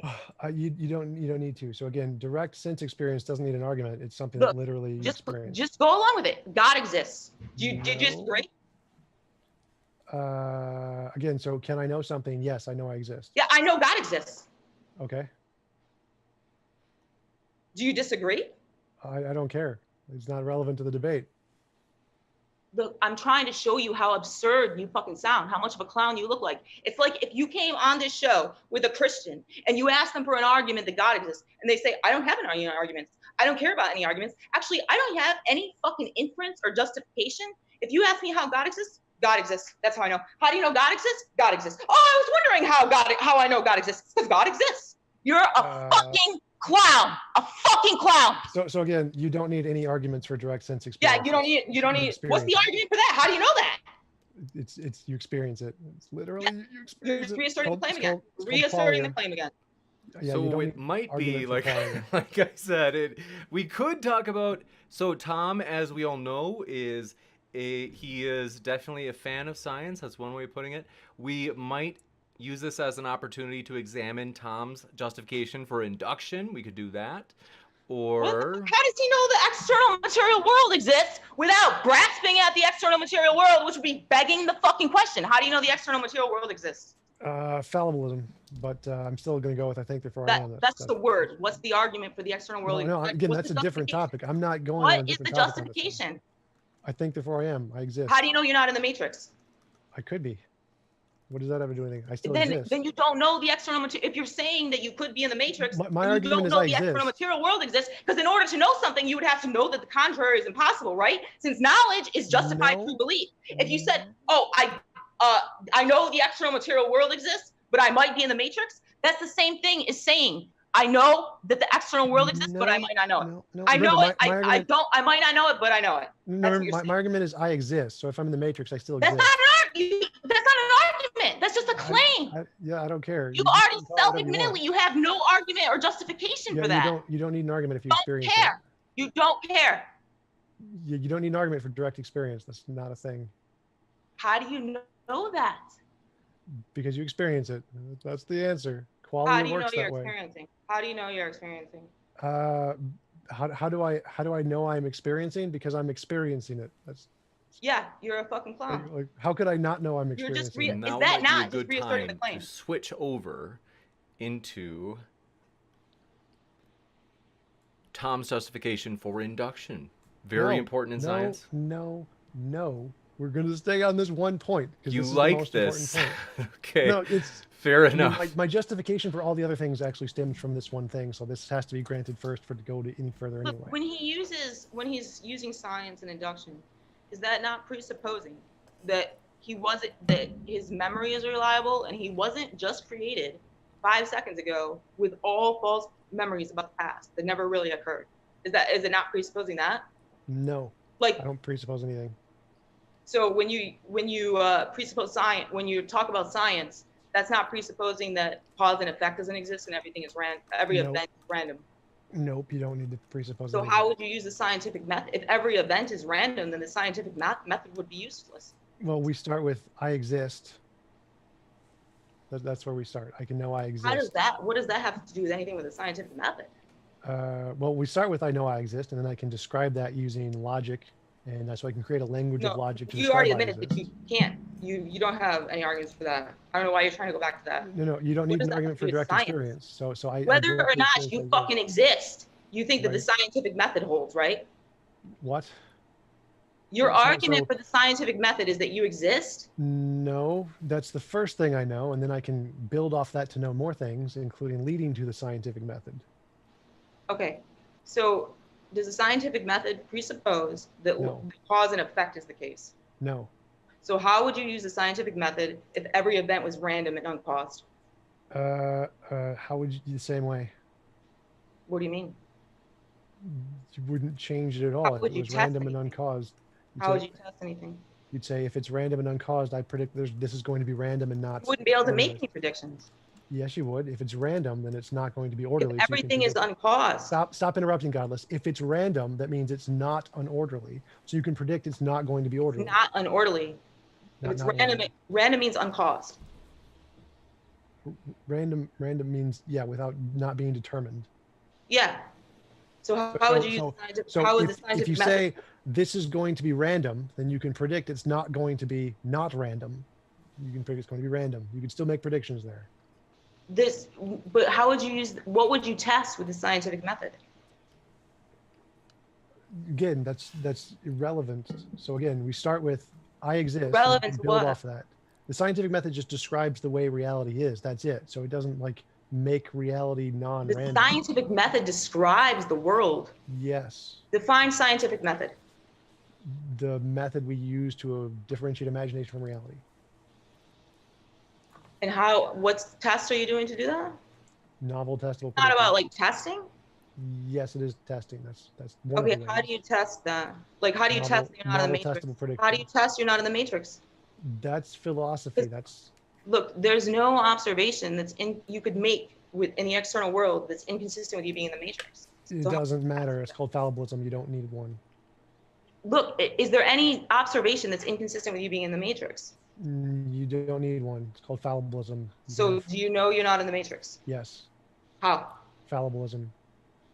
You don't need to. So again, direct sense experience doesn't need an argument. It's something
Look,
that literally you experience.
Just go along with it. God exists. Do you disagree?
Again, so can I know something? Yes, I know I exist.
Yeah, I know God exists.
Okay.
Do you disagree?
I don't care. It's not relevant to the debate.
Look, I'm trying to show you how absurd you fucking sound, how much of a clown you look like. It's like if you came on this show with a Christian and you asked them for an argument that God exists, and they say, I don't have any arguments. I don't care about any arguments. Actually, I don't have any fucking inference or justification. If you ask me how God exists, God exists. That's how I know. How do you know God exists? God exists. Oh, I was wondering how I know God exists. Because God exists. You're a fucking clown. A fucking clown.
So again, you don't need any arguments for direct sense experience.
Yeah, you don't need. What's the argument for that? How do you know that?
It's you experience it. It's literally you experience it.
Reasserting the claim again. Reasserting the claim again.
Yeah,
so it might be like like I said, we could talk about. So Tom, as we all know, he is definitely a fan of science. That's one way of putting it. We might use this as an opportunity to examine Tom's justification for induction. We could do that. Or
how does he know the external material world exists without grasping at the external material world, which would be begging the fucking question? How do you know the external material world exists?
Fallibilism, but I'm still going to go with I think therefore I am.
That's the word. What's the argument for the external world?
No, again, that's a different topic. I'm not going.
What is the justification?
I think therefore I am. I exist.
How do you know you're not in the matrix?
I could be. What does that have to do with anything? I still exist.
Then you don't know the external material. If you're saying that you could be in the matrix,
my argument
you don't
is
know
I
the
exist.
external material world exists. Because in order to know something, you would have to know that the contrary is impossible, right? Since knowledge is justified through belief. If you said, "Oh, I know the external material world exists, but I might be in the matrix," that's the same thing as saying, "I know that the external world exists, but I might not know it." I know it. I don't. I might not know it, but I know it.
No, my argument is I exist. So if I'm in the matrix, I still exist.
That's not an argument. That's not an argument. That's just a claim.
I don't care.
You already self-admittedly, you have no argument or justification for that.
You don't need an argument if you experience it.
You don't care. You don't care.
You don't need an argument for direct experience. That's not a thing.
How do you know that?
Because you experience it. That's the answer. Quality
How do you know
works
you're
that way.
experiencing? How do you know you're experiencing?
How do I know I'm experiencing? Because I'm experiencing it.
Yeah, you're a fucking clown.
Like how could I not know I'm experiencing it?
Now
is that not
a good
just reasserting the claim?
To switch over into Tom's justification for induction. Very important in science.
No. We're going to stay on this one point because
you
this is
like
the most
this.
important point.
Okay.
No, it's
fair enough.
My justification for all the other things actually stems from this one thing, so this has to be granted first for it to go to any further anyway.
When he's using science and induction, is that not presupposing that that his memory is reliable and he wasn't just created 5 seconds ago with all false memories about the past that never really occurred? Is it not presupposing that?
No. I don't presuppose anything.
So when you presuppose science, when you talk about science, that's not presupposing that cause and effect doesn't exist and everything is every event is random.
Nope, you don't need to presuppose.
So how would you use the scientific method? If every event is random, then the scientific method would be useless.
Well, we start with I exist. That's where we start. I can know I exist.
What does that have to do with anything with the scientific method?
Well, we start with I know I exist, and then I can describe that using logic, and that's why I can create a language of logic.
You already admitted that you can't. You don't have any arguments for that. I don't know why you're trying to go back to that.
No, you don't need an argument for direct experience. So
whether or not you fucking exist, you think that the scientific method holds, right?
What?
Your argument for the scientific method is that you exist?
No, that's the first thing I know, and then I can build off that to know more things, including leading to the scientific method.
Okay, so does the scientific method presuppose that the cause and effect is the case?
No.
So how would you use the scientific method if every event was random and uncaused?
How would you do the same way?
What do you mean?
You wouldn't change it at all. If it was random and uncaused.
How would you test anything?
You'd say if it's random and uncaused, I predict this is going to be random and not.
You wouldn't be able to make any predictions.
Yes, you would. If it's random, then it's not going to be orderly.
If everything is uncaused.
Stop interrupting, Godless. If it's random, that means it's not unorderly. So you can predict it's not going to be orderly.
It's not unorderly. If it's
Not
random, random means uncaused.
random means, yeah, without not being determined.
Yeah. So how would you use the scientific, how is the scientific
if you
method?
say this is going to be random, then you can predict it's not going to be not random. You can predict it's going to be random. You can still make predictions there.
But how would you use, what would you test with the scientific method?
Again, that's irrelevant. So again, we start with I exist
Relevant
and
to
build
what?
off that. The scientific method just describes the way reality is. That's it. So it doesn't like make reality
The
non-random.
scientific method describes the world.
Yes.
Define scientific method.
The method we use to differentiate imagination from reality.
And what tests are you doing to do that?
Novel testable.
Not about like testing?
Yes, it is testing. That's one
Okay,
of the ways.
how do you test that? Like, how do you test that you're not in the matrix?
Testable prediction.
How do you test you're not in the matrix?
That's philosophy. That's
Look, there's no observation you could make in the external world that's inconsistent with you being in the matrix.
it
So
doesn't matter. It's called fallibilism. You don't need one.
look, is there any observation that's inconsistent with you being in the matrix?
You don't need one. It's called fallibilism.
So do you know you're not in the matrix?
Yes,
How?
fallibilism.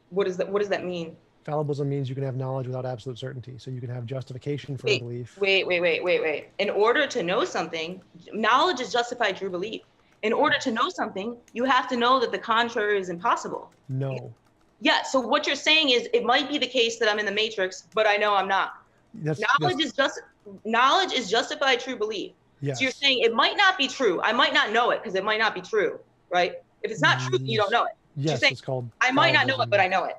What does that mean?
Fallibilism means you can have knowledge without absolute certainty. So you can have justification for a belief.
Wait. In order to know something, knowledge is justified true belief. In order to know something, you have to know that the contrary is impossible.
No.
Yeah, so what you're saying is it might be the case that I'm in the matrix, but I know I'm not. Knowledge is justified true belief.
Yes.
So you're saying it might not be true. I might not know it because it might not be true, right? If it's not true, you don't know it.
Yes,
saying,
it's called.
I might not know it, but I know it.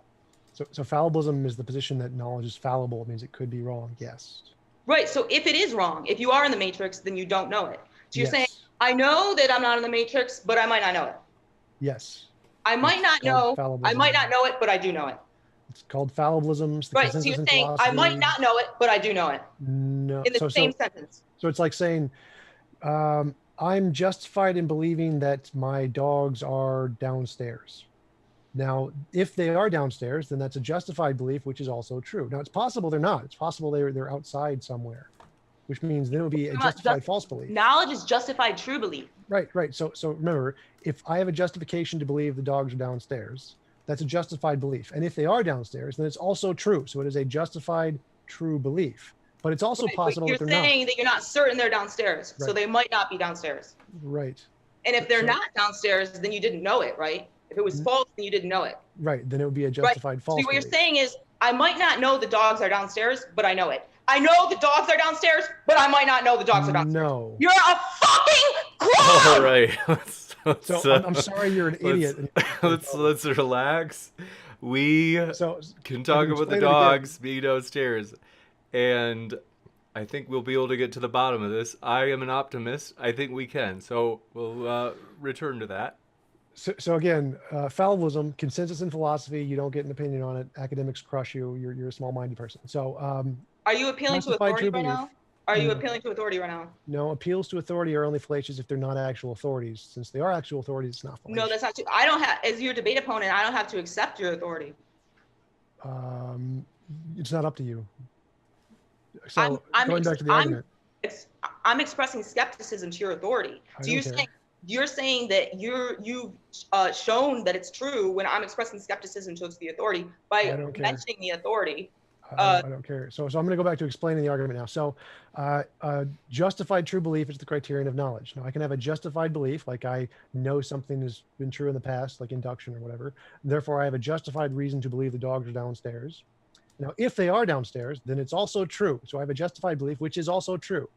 So fallibilism is the position that knowledge is fallible. It means it could be wrong. Yes.
Right. So if it is wrong, if you are in the matrix, then you don't know it. So you're
Yes.
saying, I know that I'm not in the matrix, but I might not know it.
Yes.
I might not know. I might not know it, but I do know it.
It's called fallibilism. It's the
Right. So
consensus
you're
in
saying I might
philosophy.
not know it, but I do know it.
No.
In the same sentence.
So it's like saying, I'm justified in believing that my dogs are downstairs. Now, if they are downstairs, then that's a justified belief, which is also true. Now, it's possible they're not. It's possible they're outside somewhere, which means then it would be a justified false belief.
Knowledge is justified true belief.
Right. So remember, if I have a justification to believe the dogs are downstairs, that's a justified belief. And if they are downstairs, then it's also true. So it is a justified true belief. But it's also possible that they're not.
You're saying that you're not certain they're downstairs.
Right.
So they might not be downstairs.
Right.
And if they're not downstairs, then you didn't know it, right? If it was false, then you didn't know it.
Right. Then it would be a justified false
So what you're
belief.
saying is, I might not know the dogs are downstairs, but I know it. I know the dogs are downstairs, but I might not know the dogs are downstairs.
No.
You're a fucking clown!
All right.
So I'm sorry you're an idiot.
Let's relax. We can talk about the dogs being downstairs. And I think we'll be able to get to the bottom of this. I am an optimist. I think we can. So we'll return to that.
So again, fallibilism, consensus in philosophy, you don't get an opinion on it. Academics crush you. You're a small-minded person. So
are you appealing to authority right now? Are you appealing to authority right now?
No, appeals to authority are only fallacious if they're not actual authorities. Since they are actual authorities, it's not fallacious.
No, that's not true. I don't have, as your debate opponent, I don't have to accept your authority.
It's not up to you. So going back to the argument.
I'm expressing skepticism to your authority. So you're saying that you've shown that it's true when I'm expressing skepticism towards the authority by mentioning the authority.
I don't care. So I'm going to go back to explaining the argument now. So justified true belief is the criterion of knowledge. Now I can have a justified belief, like I know something has been true in the past, like induction or whatever. Therefore, I have a justified reason to believe the dogs are downstairs. Now, if they are downstairs, then it's also true. So I have a justified belief, which is also true.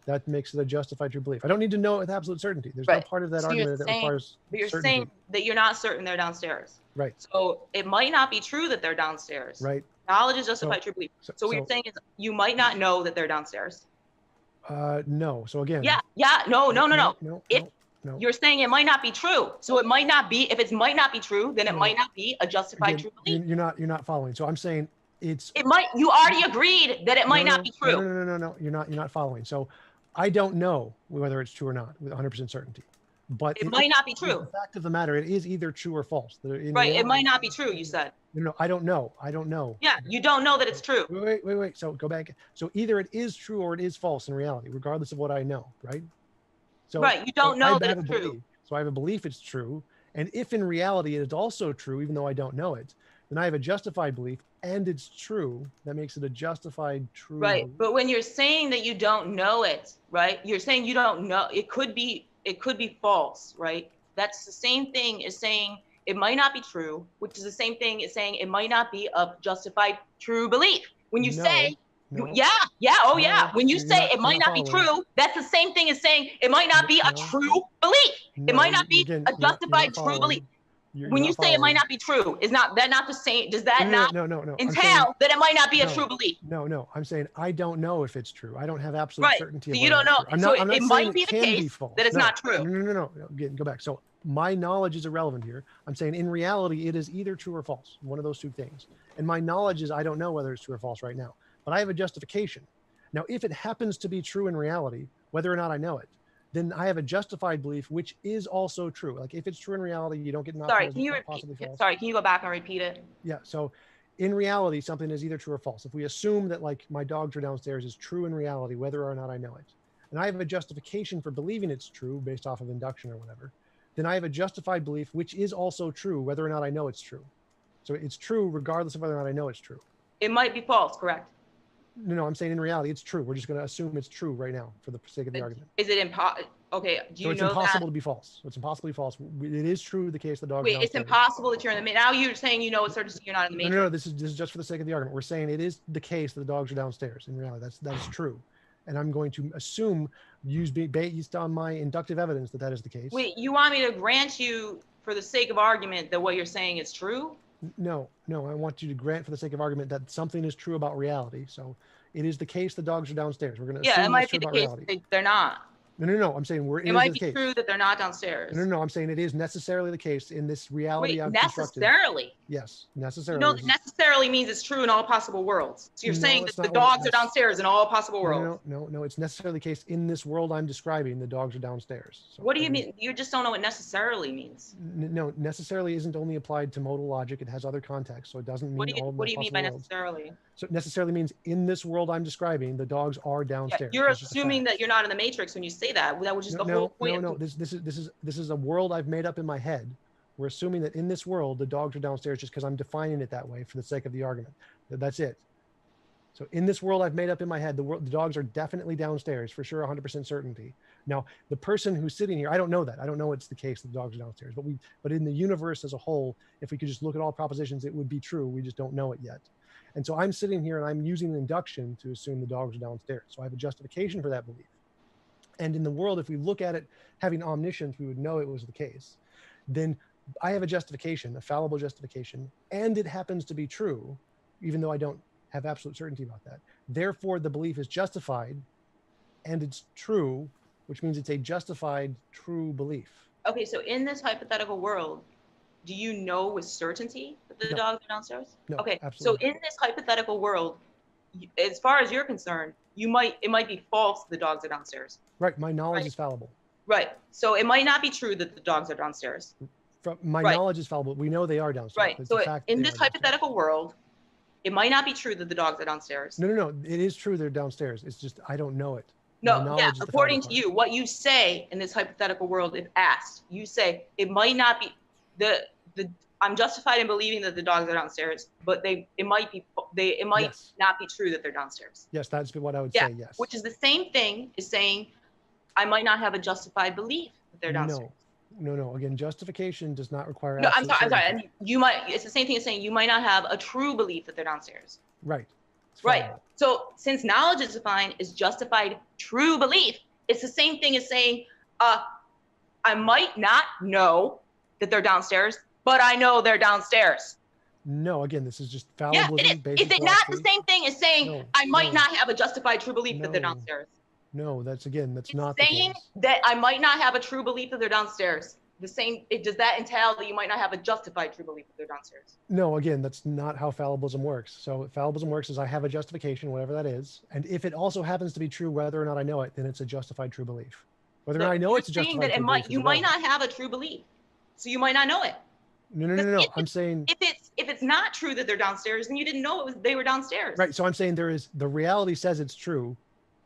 That makes it a justified true belief. I don't need to know it with absolute certainty. There's no part of that argument that requires
But you're
certainty.
saying that you're not certain they're downstairs.
Right.
So it might not be true that they're downstairs.
Right.
Knowledge is justified true belief. So what you're saying is you might not know that they're downstairs.
No. So again.
No. You're saying it might not be true. So it might not be. If it might not be true, then it might not be a justified true belief.
You're not following. So I'm saying it
might. You already agreed that it might not be true.
No. You're not following. So I don't know whether it's true or not with 100% certainty. But
It might not be true.
The fact of the matter, it is either true or false.
Right. It might not be true, you said.
No, I don't know. I don't know.
Yeah, you don't know that it's true.
Wait. So go back. So either it is true or it is false in reality, regardless of what I know, right? So
Right. You don't know that it's true.
So I have a belief it's true. And if in reality it is also true, even though I don't know it, then I have a justified belief and it's true. That makes it a justified true.
Right.
belief.
But when you're saying that you don't know it, right? You're saying you don't know. It could be false, right? That's the same thing as saying it might not be true, which is the same thing as saying it might not be a justified true belief. When you say, yeah, when you say it might not be true, that's the same thing as saying it might not be a true belief. It might not be a justified true belief. When you say it might not be true, is not that not the same? Does that not entail that it might not be a true belief?
No. I'm saying I don't know if it's true. I don't have absolute certainty.
So you don't know. So it might be the case that it's not true.
No. Again, go back. So my knowledge is irrelevant here. I'm saying in reality, it is either true or false. One of those two things. And my knowledge is I don't know whether it's true or false right now. But I have a justification. Now, if it happens to be true in reality, whether or not I know it, then I have a justified belief, which is also true. Like if it's true in reality, you don't get knocked.
Sorry, can you repeat? Sorry, can you go back and repeat it?
Yeah. So in reality, something is either true or false. If we assume that like my dogs are downstairs is true in reality, whether or not I know it, and I have a justification for believing it's true based off of induction or whatever, then I have a justified belief, which is also true, whether or not I know it's true. So it's true regardless of whether or not I know it's true.
It might be false, correct?
No, I'm saying in reality, it's true. We're just going to assume it's true right now for the sake of the argument.
Is it impossible? Okay, do you know that?
So it's impossible to be false. So it's impossible to be false. It is true the case the dog.
Wait, it's impossible that you're in the now you're saying you know it's certainty you're not in the matrix.
No, this is just for the sake of the argument. We're saying it is the case that the dogs are downstairs. In reality, that's true, and I'm going to assume based on my inductive evidence that is the case.
Wait, you want me to grant you for the sake of argument that what you're saying is true?
No, I want you to grant for the sake of argument that something is true about reality. So it is the case the dogs are downstairs. We're going to assume
it might be the case
reality.
they're not.
No. I'm saying
it might be true that they're not downstairs.
No. I'm saying it is necessarily the case in this reality.
Wait, necessarily?
Yes, necessarily.
No, necessarily means it's true in all possible worlds. So you're saying that the dogs are downstairs in all possible worlds.
No. It's necessarily the case in this world I'm describing. The dogs are downstairs. So
what do you mean? You just don't know what necessarily means.
No, necessarily isn't only applied to modal logic. It has other contexts, so it doesn't mean
what do you mean by
worlds.
Necessarily?
So necessarily means in this world I'm describing, the dogs are downstairs.
Yeah, you're assuming that you're not in the matrix when you say that. That was just the whole point.
No. This is a world I've made up in my head. We're assuming that in this world the dogs are downstairs just because I'm defining it that way for the sake of the argument. That's it. So in this world I've made up in my head, the dogs are definitely downstairs for sure, 100% certainty. Now the person who's sitting here, I don't know that. I don't know it's the case that the dogs are downstairs. But in the universe as a whole, if we could just look at all propositions, it would be true. We just don't know it yet. And so I'm sitting here and I'm using induction to assume the dogs are downstairs. So I have a justification for that belief. And in the world, if we look at it having omniscience, we would know it was the case. Then I have a justification, a fallible justification, and it happens to be true, even though I don't have absolute certainty about that. Therefore, the belief is justified and it's true, which means it's a justified true belief.
Okay, so in this hypothetical world, do you know with certainty that the dogs are downstairs?
No,
okay,
absolutely.
So in this hypothetical world, as far as you're concerned, it might be false the dogs are downstairs.
Right, my knowledge is fallible.
Right, so it might not be true that the dogs are downstairs.
My knowledge is fallible. We know they are downstairs.
Right, so in this hypothetical world, it might not be true that the dogs are downstairs.
No. It is true they're downstairs. It's just I don't know it.
No, yeah, according to you, what you say in this hypothetical world, if asked, you say it might not be I'm justified in believing that the dogs are downstairs, but it might not be true that they're downstairs.
Yes, that's what I would say. Yes,
which is the same thing as saying I might not have a justified belief that they're downstairs.
No. Again, justification does not require.
No, I'm sorry. And it's the same thing as saying you might not have a true belief that they're downstairs.
Right.
Right. So since knowledge is defined as justified true belief, it's the same thing as saying I might not know that they're downstairs, but I know they're downstairs.
No, again, this is just fallible.
Yeah, is it not the same thing as saying I might not have a justified true belief that they're downstairs?
No, that's not
saying that I might not have a true belief that they're downstairs. Does that entail that you might not have a justified true belief that they're downstairs?
No, again, that's not how fallibilism works. So fallibilism works is I have a justification, whatever that is. And if it also happens to be true, whether or not I know it, then it's a justified true belief. Whether I know it's a
saying
justified
that
true belief is
you might
irrelevant.
not have a true belief, so you might not know it.
No. I'm saying
If it's not true that they're downstairs, then you didn't know they were downstairs.
right. So I'm saying the reality says it's true,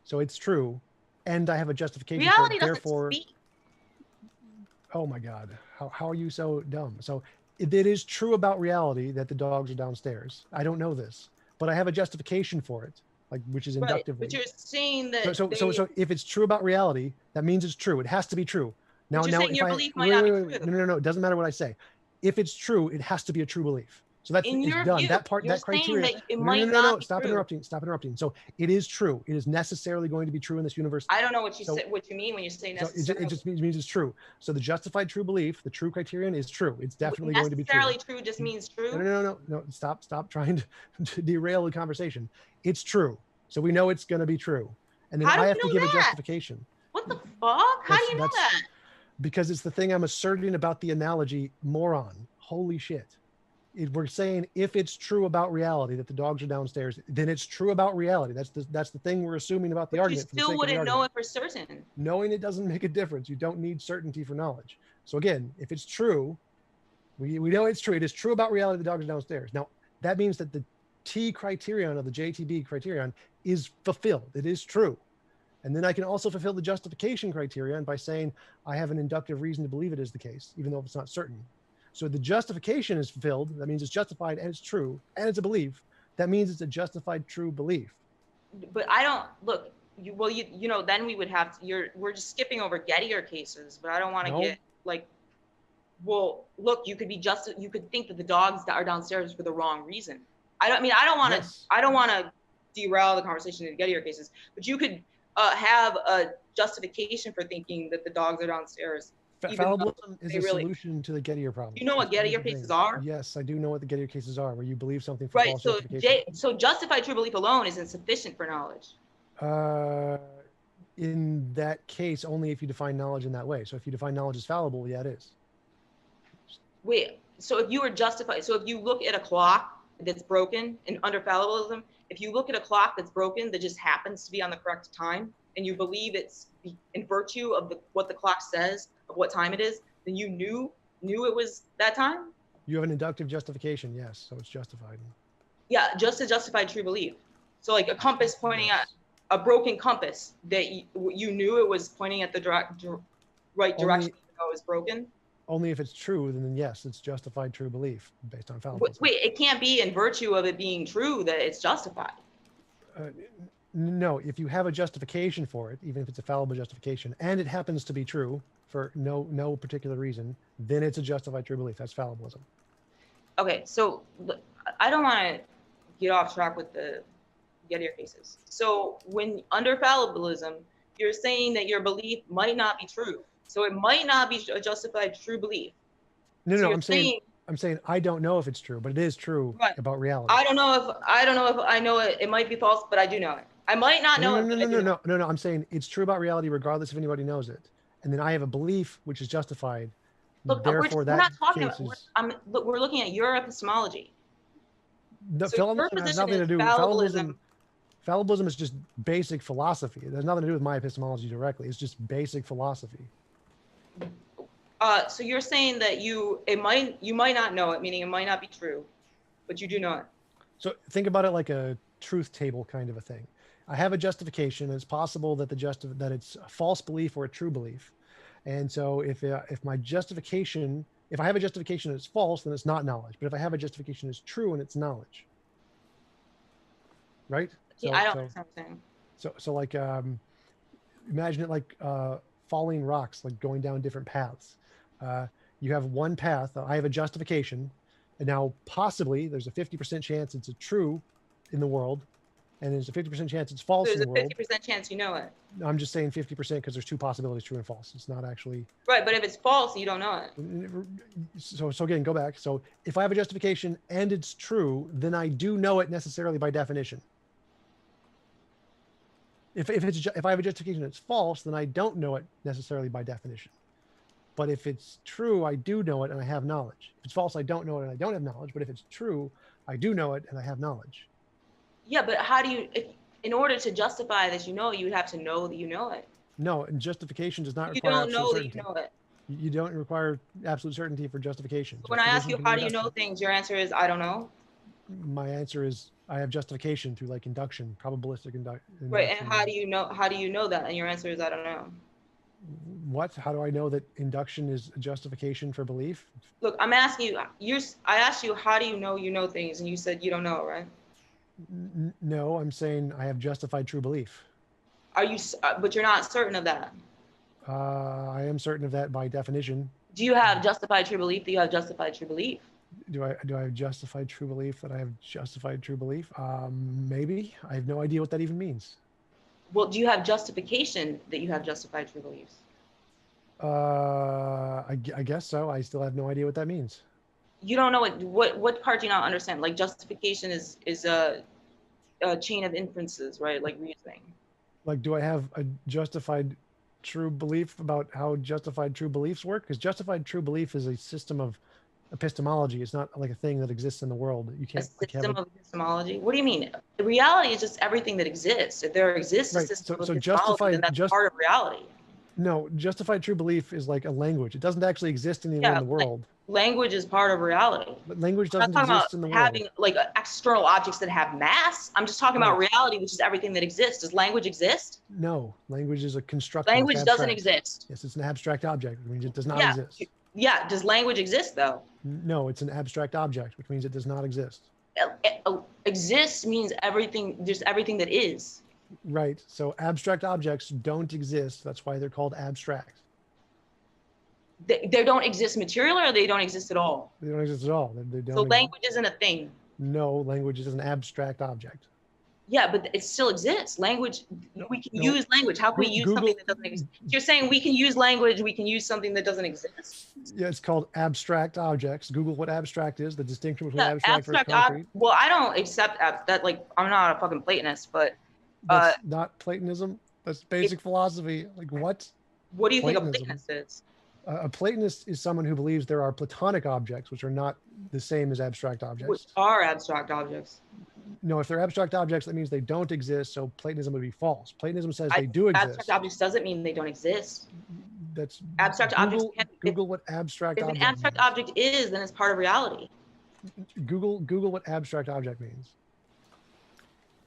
so it's true, and I have a justification
Reality
for it.
doesn't
Therefore,
speak.
oh my God, how are you so dumb? So it is true about reality that the dogs are downstairs. I don't know this, but I have a justification for it, like which is
Right,
inductively.
but you're saying that
So if it's true about reality, that means it's true. It has to be true. Now,
you're saying
if
your
I
belief might not be true.
no, it doesn't matter what I say. If it's true, it has to be a true belief. So that's
In
it's
your
done.
view,
That part,
you're
that criteria.
saying that it might not be
Stop
true.
interrupting. Stop interrupting. So it is true. It is necessarily going to be true in this universe.
I don't know what you
So-
said, what you mean when you say
So
necessarily.
it just means it's true. So the justified true belief, the true criterion is true. It's definitely going to be true.
Necessarily true just means true.
No. Stop trying to derail the conversation. It's true. So we know it's going to be true. And then
How do
I
we
have to
know
give a
that?
justification
What the fuck? How do you know
That's-
that?
because it's the thing I'm asserting about the analogy, moron. Holy shit. We're saying if it's true about reality that the dogs are downstairs, then it's true about reality. That's the thing we're assuming about the
But you
argument. for the
still
sake of the
wouldn't know
argument.
it for certain.
Knowing it doesn't make a difference. You don't need certainty for knowledge. So again, if it's true, we know it's true. It is true about reality. The dogs are downstairs. Now that means that the T criterion of the JTB criterion is fulfilled. It is true. And then I can also fulfill the justification criterion by saying I have an inductive reason to believe it is the case, even though it's not certain. So the justification is fulfilled. That means it's justified and it's true and it's a belief. That means it's a justified true belief.
But I don't look. You know, then we would have to. We're just skipping over Gettier cases, but I don't want to
No.
get like. Well, look, you could think that the dogs that are downstairs for the wrong reason. I don't want to.
Yes.
I don't want to derail the conversation in Gettier cases, but you could have a justification for thinking that the dogs are downstairs. Even though
Fallibilism is
they
a
really-
solution to the Gettier problem.
You know what
That's one of
Gettier
the
cases
things.
are?
Yes, I do know what the Gettier cases are, where you believe something for
Right.
false
So
justification.
so justified true belief alone isn't sufficient for knowledge.
In that case, only if you define knowledge in that way. So if you define knowledge as fallible, yeah, it is.
Wait, so if you were justified, so if you look at a clock that's broken and under fallibilism, if you look at a clock that's broken that just happens to be on the correct time, and you believe it's in virtue of what the clock says of what time it is, then you knew it was that time?
You have an inductive justification, yes, so it's justified.
Yeah, just a justified true belief. So like a compass pointing at a broken compass that you knew it was pointing at the right direction even though it was broken.
Only if it's true, then yes, it's justified true belief based on fallibilism.
Wait, it can't be in virtue of it being true that it's justified.
No, if you have a justification for it, even if it's a fallible justification, and it happens to be true for no particular reason, then it's a justified true belief. That's fallibilism.
Okay, so I don't want to get off track with the Gettier cases. So when under fallibilism, you're saying that your belief might not be true. So it might not be a justified true belief.
No,
So
I'm saying I don't know if it's true, but it is true
Right.
about reality.
I don't know if I know it. It might be false, but I do know it. I might not know it. but I do know it.
No. I'm saying it's true about reality regardless if anybody knows it. And then I have a belief which is justified.
Look,
Therefore,
we're not talking
case
about. We're looking at your epistemology.
The
So your
fallibilism has
position
nothing to
is
do with
fallibilism.
Fallibilism is just basic philosophy. It has nothing to do with my epistemology directly. It's just basic philosophy.
So you're saying that you might not know it, meaning it might not be true, but you do know it.
So think about it like a truth table kind of a thing. I have a justification. It's possible that that it's a false belief or a true belief. And so if my justification, if I have a justification that's false, then it's not knowledge. But if I have a justification that's true, and it's knowledge. Right?
See, I don't understand what you're saying.
So like imagine it like falling rocks, like going down different paths. You have one path. I have a justification, and now possibly there's a 50% chance it's a true in the world, and there's a 50% chance it's false
There's
in
a
the world.
50% chance you know it.
I'm just saying 50% because there's two possibilities, true and false. It's not actually.
Right, but if it's false, you don't know it.
So again, go back. So if I have a justification and it's true, then I do know it necessarily by definition. If I have a justification that's false, then I don't know it necessarily by definition. But if it's true, I do know it and I have knowledge. If it's false, I don't know it and I don't have knowledge. But if it's true, I do know it and I have knowledge.
Yeah, but how do you, in order to justify that you know it, you would have to know that you know it.
No, and justification does not
You
require
don't
absolute
know that
certainty.
you know it.
You don't require absolute certainty for justification.
When I ask
Justification
you
can be
how do you know
induction.
things, your answer is I don't know.
My answer is I have justification through like induction, probabilistic induction.
Right, and how do you know that? And your answer is I don't know.
What? How do I know that induction is a justification for belief?
Look, I'm asking you. I asked you how do you know things, and you said you don't know, right?
No, I'm saying I have justified true belief.
Are you? But you're not certain of that.
I am certain of that by definition.
Do you have justified true belief that you have justified true belief?
Do I have justified true belief that I have justified true belief? Maybe. I have no idea what that even means.
Well, do you have justification that you have justified true beliefs?
I guess so. I still have no idea what that means.
You don't know what part do you not understand? Like justification is a chain of inferences, right? Like reasoning.
Like, do I have a justified true belief about how justified true beliefs work? Because justified true belief is a system of epistemology. It's not like a thing that exists in the world. You can't.
A system of epistemology. What do you mean? The reality is just everything that exists. If there exists a system of epistemology, then that's part of reality.
No, justified true belief is like a language. It doesn't actually exist anywhere in the world.
Language is part of reality.
But language doesn't
I'm not
exist in the
talking about having
world.
like external objects that have mass. I'm just talking about reality, which is everything that exists. Does language exist?
No, language is a construct.
Language doesn't exist.
Yes, it's an abstract object, which means it does not exist.
Yeah. Does language exist though?
No, it's an abstract object, which means it does not exist.
Exists means everything. There's everything that is.
Right. So abstract objects don't exist. That's why they're called abstract.
They don't exist materially, or they don't exist at all.
They don't exist at all. They don't
so language isn't a thing.
No, language is an abstract object.
Yeah, but it still exists. Language, we can use language. How can we use something that doesn't exist? You're saying we can use language, we can use something that doesn't exist?
Yeah, it's called abstract objects. Google what abstract is, the distinction between abstract versus concrete.
Well, I don't accept that. Like, I'm not a fucking Platonist, but
that's not Platonism. That's basic philosophy. Like what?
What do you think a Platonist is?
A Platonist is someone who believes there are Platonic objects, which are not the same as abstract objects.
Which are abstract objects?
No, if they're abstract objects, that means they don't exist. So Platonism would be false. Platonism says they do exist.
Abstract objects doesn't mean they don't exist.
That's
abstract
Google,
objects.
Google what abstract object.
If an abstract object is, then it's part of reality.
Google what abstract object means.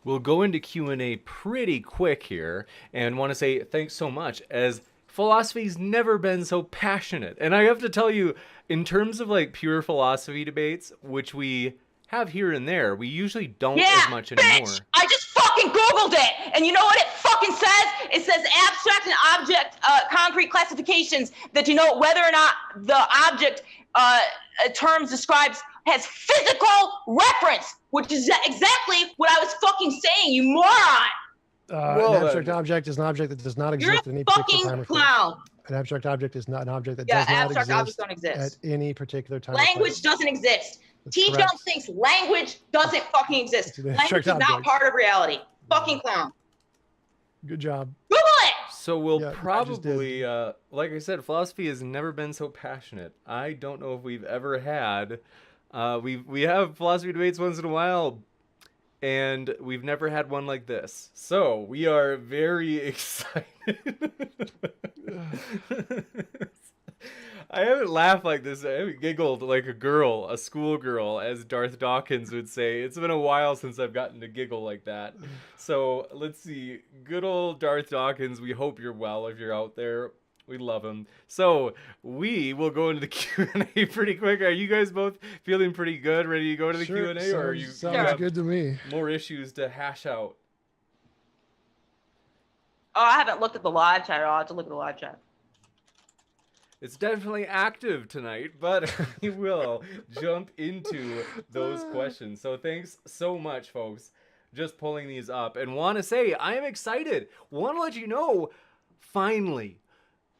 We'll go into Q&A pretty quick here, and want to say thanks so much, as philosophy's never been so passionate. And I have to tell you, in terms of like pure philosophy debates, which we have here and there, we usually don't as much anymore.
I just fucking Googled it, and you know what it fucking says? It says abstract and object concrete classifications that denote whether or not the object terms describes has physical reference, which is exactly what I was fucking saying, you moron.
An abstract object is an object that does not exist at any particular time or place.
Clown.
An abstract object is not an object that does not
abstract objects
exist
don't exist
at any particular time.
Language doesn't exist. TJump thinks language doesn't fucking exist. Language is not part of reality. Fucking clown.
Good job.
Google it.
So we'll probably, like I said, philosophy has never been so passionate. I don't know if we've ever had. We have philosophy debates once in a while, and we've never had one like this. So we are very excited. I haven't laughed like this. I haven't giggled like a girl, a schoolgirl, as Darth Dawkins would say. It's been a while since I've gotten to giggle like that. So let's see. Good old Darth Dawkins, we hope you're well if you're out there. We love him. So we will go into the Q&A pretty quick. Are you guys both feeling pretty good, ready to go to the Q&A? Or are you
sounds good to me.
More issues to hash out?
Oh, I haven't looked at the live chat. I'll have to look at the live chat.
It's definitely active tonight, but we will jump into those questions. So thanks so much, folks, just pulling these up. And want to say, I am excited. Want to let you know, finally,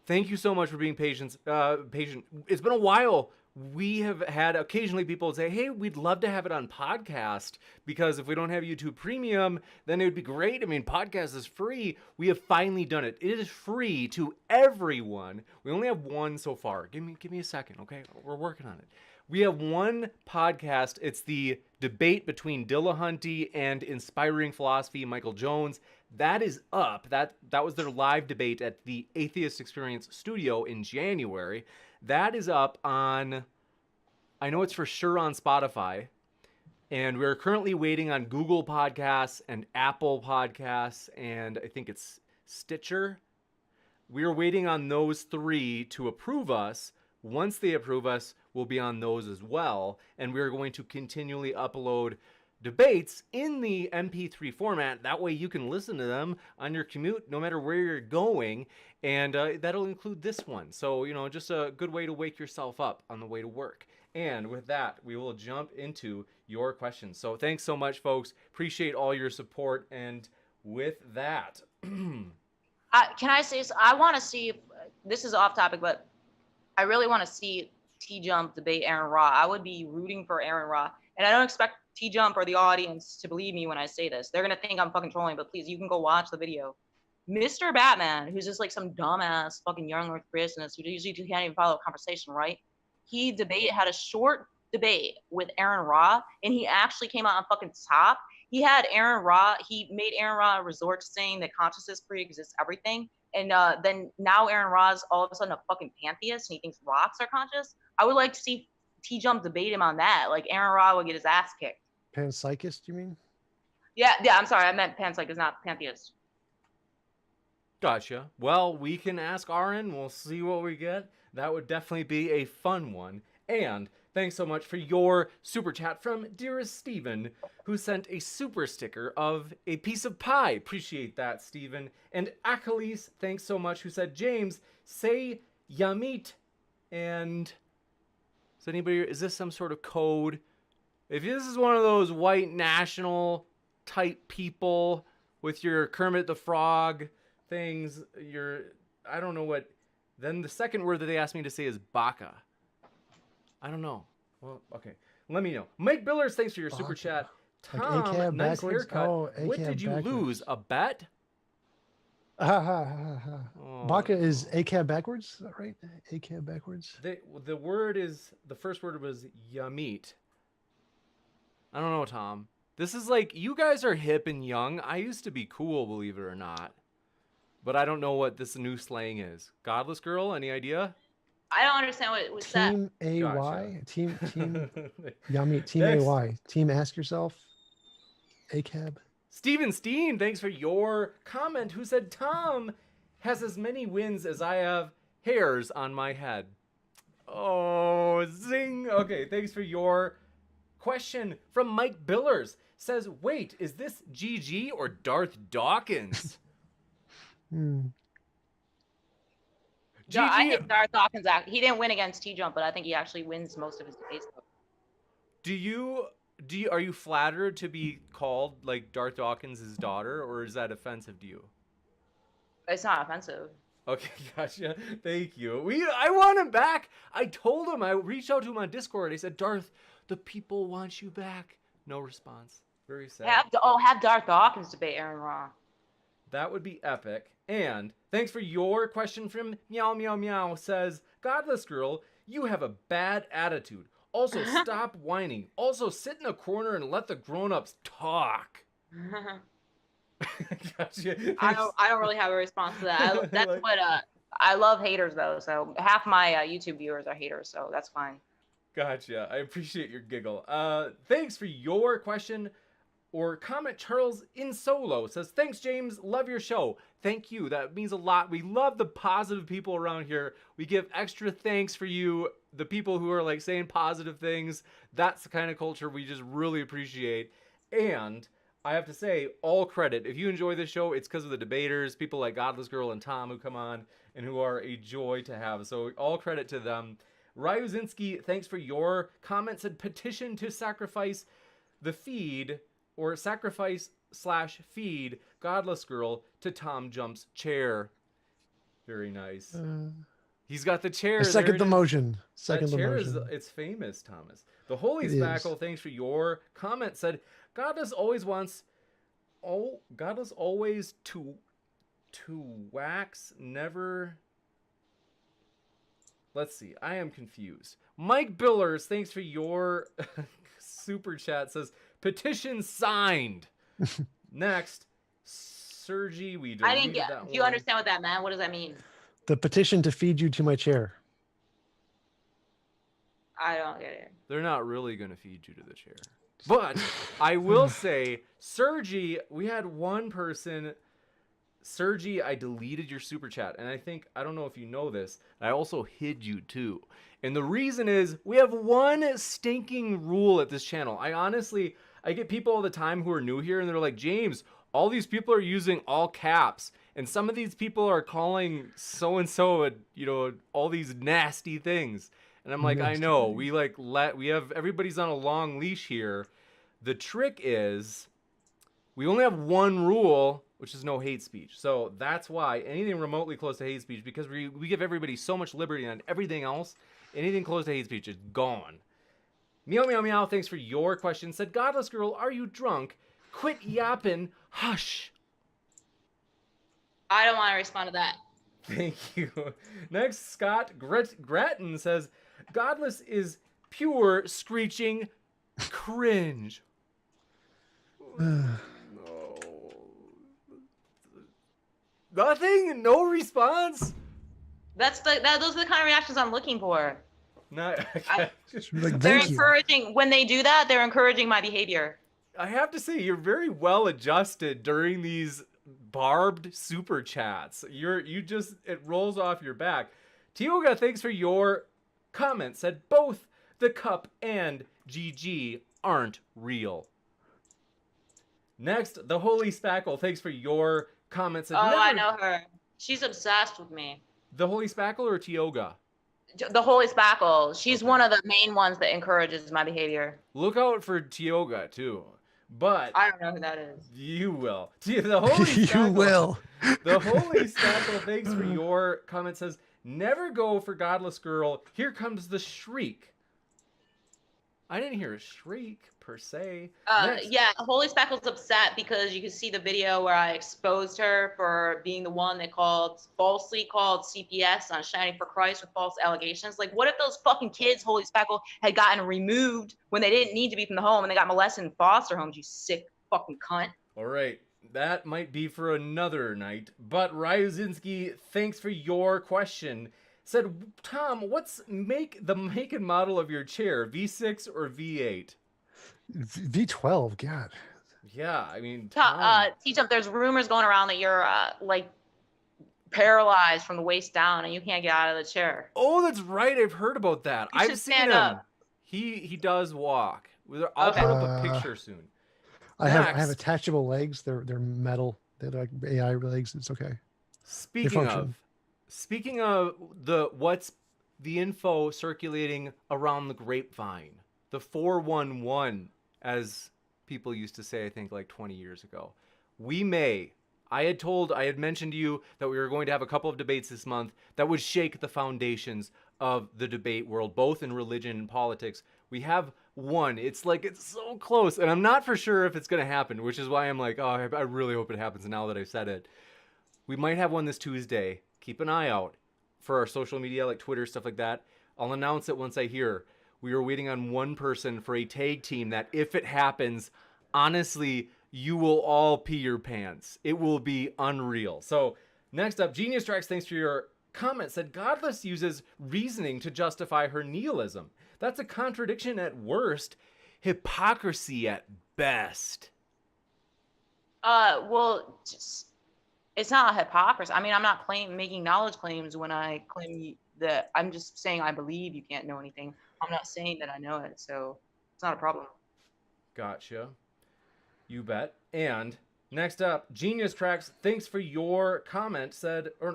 thank you so much for being patient. It's been a while. We have had occasionally people say, hey, we'd love to have it on podcast, because if we don't have YouTube Premium, then it would be great. I mean, podcast is free. We have finally done it. It is free to everyone. We only have one so far. Give me a second, okay? We're working on it. We have one podcast. It's the debate between Dillahunty and Inspiring Philosophy, Michael Jones. That is up. That was their live debate at the Atheist Experience Studio in January. That is up on, I know it's for sure on Spotify. And we're currently waiting on Google Podcasts and Apple Podcasts, and I think it's Stitcher. We're waiting on those 3 to approve us. Once they approve us, we'll be on those as well. And we're going to continually upload debates in the MP3 format. That way you can listen to them on your commute, no matter where you're going. And that'll include this one. So, just a good way to wake yourself up on the way to work. And with that, we will jump into your questions. So thanks so much, folks. Appreciate all your support. And with that...
Can I say, so I want to see, this is off topic, but I really want to see TJump debate Aaron Ra. I would be rooting for Aaron Ra. And I don't expect TJump or the audience to believe me when I say this. They're going to think I'm fucking trolling, but please, you can go watch the video. Mr. Batman, who's just like some dumbass fucking young North Christianist who usually can't even follow a conversation, right? He had a short debate with Aaron Ra, and he actually came out on fucking top. He made Aaron Ra resort to saying that consciousness pre-exists everything. And then now Aaron Ra's all of a sudden a fucking pantheist and he thinks rocks are conscious. I would like to see TJump debate him on that. Like Aaron Ra would get his ass kicked.
Panpsychist, you mean?
Yeah, I'm sorry. I meant panpsychist, not pantheist.
Gotcha. Well, we can ask Aaron. We'll see what we get. That would definitely be a fun one. And thanks so much for your super chat from Dearest Steven, who sent a super sticker of a piece of pie. Appreciate that, Steven. And Achilles, thanks so much, who said, James, say Yamit. And is this some sort of code? If this is one of those white national type people with your Kermit the Frog things, I don't know what. Then the second word that they asked me to say is baka. I don't know. Well, okay. Let me know. Mike Billers, thanks for your super chat. Tom,
like
nice
backwards?
haircut.
Oh,
what did you lose? A bet?
Oh. Baka is ACAB backwards, is that right? ACAB backwards.
The first word was Yamit. I don't know, Tom. This is like, you guys are hip and young. I used to be cool, believe it or not. But I don't know what this new slang is. Godless Girl, any idea?
I don't understand what it was said.
Team AY?
Gotcha.
Team Yummy. Team AY. Team Ask Yourself. ACAB.
Steven Steen, thanks for your comment, who said, Tom has as many wins as I have hairs on my head. Oh, zing. Okay, thanks for your question from Mike Billers. Says, wait, is this GG or Darth Dawkins?
I think Darth Dawkins, he didn't win against TJump, but I think he actually wins most of his debates.
Are you flattered to be called like Darth Dawkins' daughter, or is that offensive to you?
It's not offensive.
Okay, gotcha. Thank you. I want him back. I told him. I reached out to him on Discord. I said, Darth, the people want you back. No response. Very sad.
Have Darth Dawkins debate Aaron Ra.
That would be epic. And thanks for your question from Meow Meow Meow. Says, Godless Girl, you have a bad attitude. Also, stop whining. Also, sit in a corner and let the grown-ups talk. Gotcha.
I don't really have a response to that. That's what I love haters though. So half my YouTube viewers are haters, so that's fine.
Gotcha. I appreciate your giggle. Thanks for your question or comment. Charles in Solo says, thanks, James. Love your show. Thank you. That means a lot. We love the positive people around here. We give extra thanks for you, the people who are like saying positive things. That's the kind of culture we just really appreciate. And I have to say, all credit. If you enjoy this show, it's because of the debaters, people like Godless Girl and Tom who come on and who are a joy to have. So all credit to them. Ryuzinski, thanks for your comments and petition to sacrifice the feed or sacrifice/feed Godless Girl to Tom Jump's chair. Very nice. He's got the chair.
Second the motion.
Second the motion. It's famous, Thomas. The Holy Spackle, thanks for your comment, said, Godless always to wax, never. Let's see. I am confused. Mike Billers, thanks for your super chat, says, petition signed. Next, Sergi. We
I didn't
deleted
get.
that
Do you
one.
understand what that meant? What does that mean?
The petition to feed you to my chair.
I don't get it.
They're not really going to feed you to the chair. But I will say, Sergi, we had one person. Sergi, I deleted your super chat. And I don't know if you know this, I also hid you too. And the reason is we have one stinking rule at this channel. I get people all the time who are new here and they're like, James, all these people are using all caps. And some of these people are calling so-and-so, all these nasty things. And I'm like, I know, we have, everybody's on a long leash here. The trick is we only have one rule, which is no hate speech. So that's why anything remotely close to hate speech, because we give everybody so much liberty on everything else, anything close to hate speech is gone. Meow Meow Meow, thanks for your question. Said, Godless Girl, are you drunk? Quit yapping. Hush.
I don't want to respond to that.
Thank you. Next, Scott Grattan says, Godless is pure screeching cringe. No. Nothing? No response?
Those are the kind of reactions I'm looking for.
Not,
They're encouraging. When they do that, they're encouraging my behavior.
I have to say, you're very well adjusted during these barbed super chats. It rolls off your back. Tioga, thanks for your comment. Said both the cup and GG aren't real. Next, the Holy Spackle, thanks for your comments.
I know her. She's obsessed with me.
The Holy Spackle or Tioga?
The Holy Spackle. She's one of the main ones that encourages my behavior.
Look out for Tioga too. But
I don't know who that is.
You will. The Holy Spackle,
you will.
The Holy Spackle, thanks for your comment. Says, never go for Godless Girl. Here comes the shriek. I didn't hear a shriek per se.
Yeah, Holy Spackle's upset because you can see the video where I exposed her for being the one that falsely called CPS on Shining for Christ with false allegations. Like, what if those fucking kids, Holy Spackle, had gotten removed when they didn't need to be from the home and they got molested in foster homes, you sick fucking cunt.
All right. That might be for another night. But Ryuzinski, thanks for your question. Said, Tom, what's the make and model of your chair? V6 or V8?
V12, God.
Yeah, I mean,
TJump, there's rumors going around that you're paralyzed from the waist down and you can't get out of the chair.
Oh, that's right. I've heard about that. I've seen him.
Up.
He does walk. I'll put up a picture soon.
I have attachable legs. They're metal. They're like AI legs. It's okay.
Speaking of what's the info circulating around the grapevine, the 411, as people used to say, I think like 20 years ago. I had mentioned to you that we were going to have a couple of debates this month that would shake the foundations of the debate world, both in religion and politics. We have one. It's so close, and I'm not for sure if it's going to happen, which is why I'm like, oh, I really hope it happens now that I've said it. We might have one this Tuesday. Keep an eye out for our social media, like Twitter, stuff like that. I'll announce it once I hear. We are waiting on one person for a tag team that, if it happens, honestly, you will all pee your pants. It will be unreal. So next up, Genius Tracks, thanks for your comment. Said, Godless uses reasoning to justify her nihilism. That's a contradiction at worst, hypocrisy at best.
It's not a hypocrisy. I mean, I'm not making knowledge claims when I claim that. I'm just saying I believe you can't know anything. I'm not saying that I know it, so it's not a problem.
Gotcha. You bet. And next up, Genius Tracks, thanks for your comment.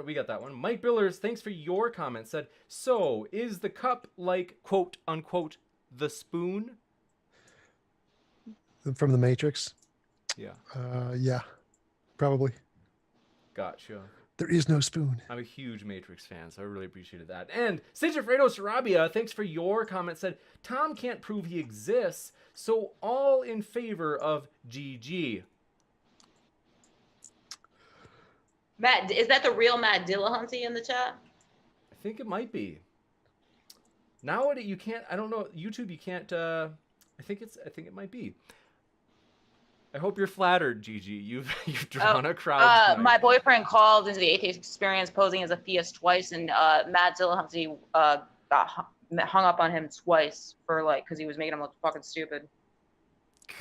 We got that one. Mike Billers, thanks for your comment. Said, so is the cup like, quote unquote, the spoon?
From the Matrix?
Yeah.
Yeah, probably.
Gotcha.
There is no spoon.
I'm a huge Matrix fan, so I really appreciated that. And Sigifredo Sarabia, thanks for your comment, said, Tom can't prove he exists, so all in favor of GG.
Matt, is that the real Matt Dillahunty in the chat?
I think it might be. Nowadays, you can't, I don't know, YouTube, you can't, I think it might be. I hope you're flattered, Gigi. You've drawn a crowd.
My boyfriend called into the atheist experience posing as a theist twice, and Matt Dillahunty got hung up on him twice for because he was making him look fucking stupid.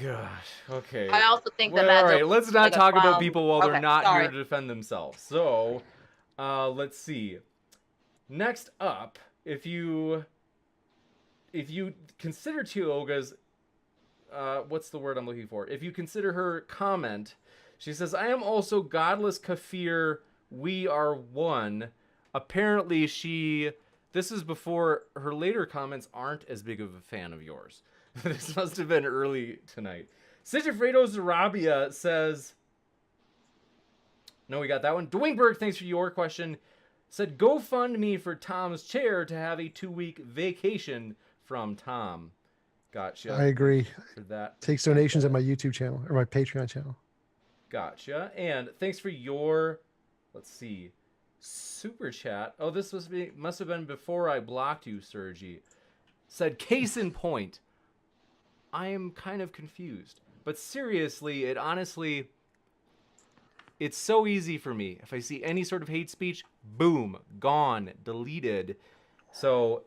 Gosh. Okay.
I also think
well,
that Matt
all right. Let's not talk about people while they're not
sorry.
here to defend themselves. So, let's see. Next up, if you consider Tioga's what's the word I'm looking for? If you consider her comment, she says, I am also Godless Kafir, we are one. Apparently this is before her later comments aren't as big of a fan of yours. This must have been early tonight. Sigifredo Zarabia says, no, we got that one. Dwayne Berg, thanks for your question. Said, go fund me for Tom's chair to have a 2-week vacation from Tom. Gotcha.
I agree.
For that.
Takes donations at my YouTube channel or my Patreon channel.
Gotcha. And thanks for your, let's see, super chat. Oh, this must have been before I blocked you, Sergi. Said, case in point, I am kind of confused. But seriously, it's so easy for me. If I see any sort of hate speech, boom, gone, deleted. So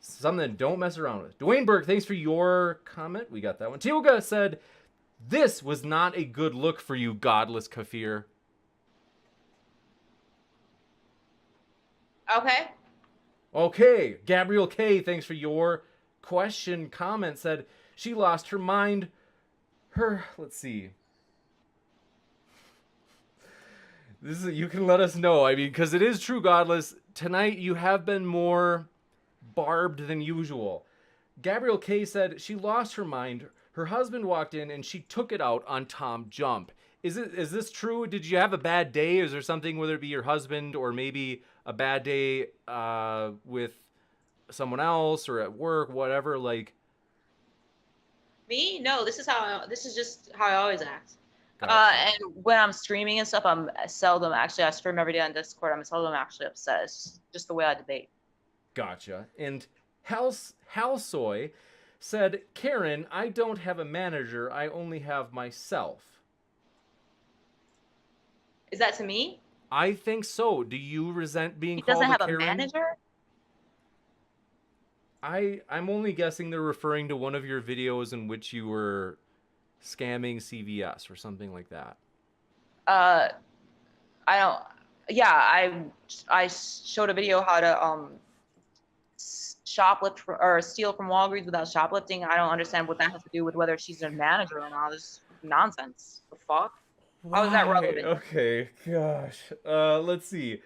something don't mess around with. Dwayne Burke, thanks for your comment. We got that one. Tioga said, this was not a good look for you, Godless Kafir. Okay. Gabrielle K, thanks for your question. Comment said, she lost her mind. Let's see. You can let us know. I mean, because it is true, Godless. Tonight you have been more barbed than usual. Gabrielle K said she lost her mind. Her husband walked in and she took it out on TJump. Is this true? Did you have a bad day? Is there something, whether it be your husband or maybe a bad day with someone else or at work, whatever? Like
me? No, this is just how I always act.
Gotcha.
And when I'm streaming and stuff, I'm seldom actually. I stream every day on Discord. I'm seldom actually upset. It's just the way I debate.
Gotcha. And Halsoy said, Karen, I don't have a manager. I only have myself.
Is that to me?
I think so. Do you resent being called a Karen?
He doesn't have a manager?
I'm only guessing they're referring to one of your videos in which you were scamming CVS or something like that. I showed a video how to shoplift or steal from Walgreens without shoplifting. I don't understand what that has to do with whether she's a manager or not. This is nonsense. The fuck? How is that relevant? Okay, gosh. Let's see.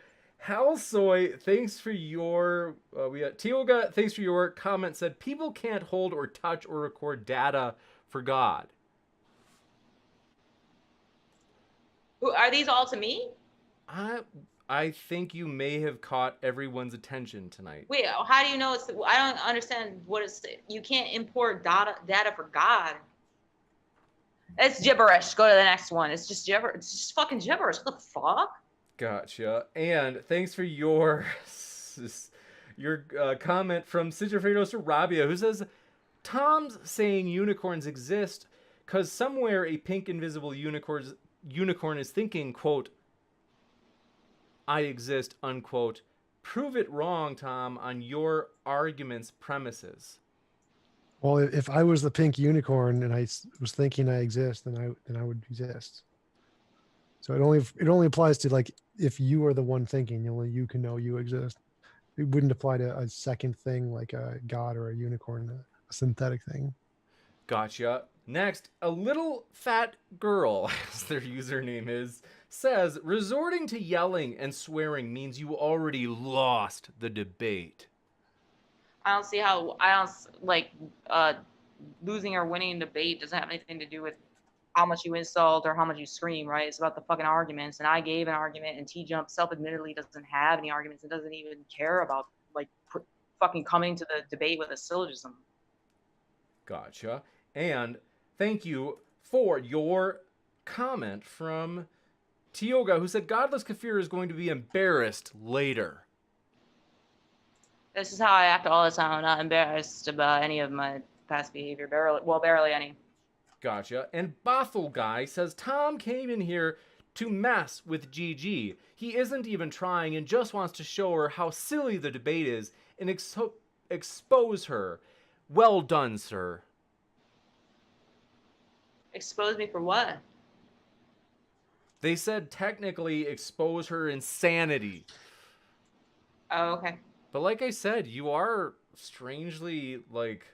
Halsoy, thanks for your we got Tioga, thanks for your comment. Said people can't hold or touch or record data for God.
Are these all to me?
I think you may have caught everyone's attention tonight.
Wait, how do you know it's? I don't understand what it's. You can't import data for God. It's gibberish. Go to the next one. It's just gibberish. It's just fucking gibberish. What the fuck?
Gotcha. And thanks for your comment from Sigifredo Sarabia, who says, Tom's saying unicorns exist because somewhere a pink invisible unicorn is thinking, quote, I exist, unquote. Prove it wrong, Tom, on your argument's premises.
Well, if I was the pink unicorn and I was thinking I exist, then I would exist. So it only applies to, like, if you are the one thinking, only you can know you exist. It wouldn't apply to a second thing like a god or a unicorn, a synthetic thing.
Gotcha. Next, a little fat girl, as their username is, says, resorting to yelling and swearing means you already lost the debate.
I don't see how, losing or winning a debate doesn't have anything to do with how much you insult or how much you scream, right? It's about the fucking arguments. And I gave an argument, and TJump self-admittedly doesn't have any arguments and doesn't even care about, fucking coming to the debate with a syllogism.
Gotcha. And thank you for your comment from Tioga, who said Godless Kafir is going to be embarrassed later.
This is how I act all the time. I'm not embarrassed about any of my past behavior. Barely any.
Gotcha. And Bothell Guy says, Tom came in here to mess with Gigi. He isn't even trying and just wants to show her how silly the debate is and expose her. Well done, sir.
Expose me for what?
They said technically expose her insanity.
Oh, okay.
But like I said, you are strangely, like,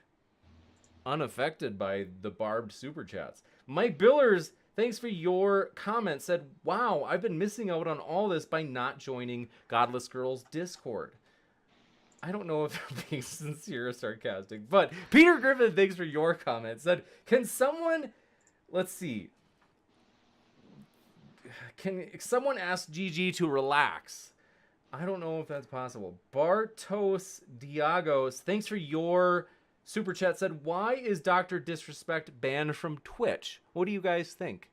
unaffected by the barbed super chats. Mike Billers, thanks for your comment, said, wow, I've been missing out on all this by not joining Godless Girl's Discord. I don't know if they're being sincere or sarcastic, but Peter Griffin, thanks for your comment, said, can someone, let's see, can someone ask Gigi to relax? I don't know if that's possible. Bartos Diagos, thanks for your super chat, said, why is Dr. Disrespect banned from Twitch? What do you guys think?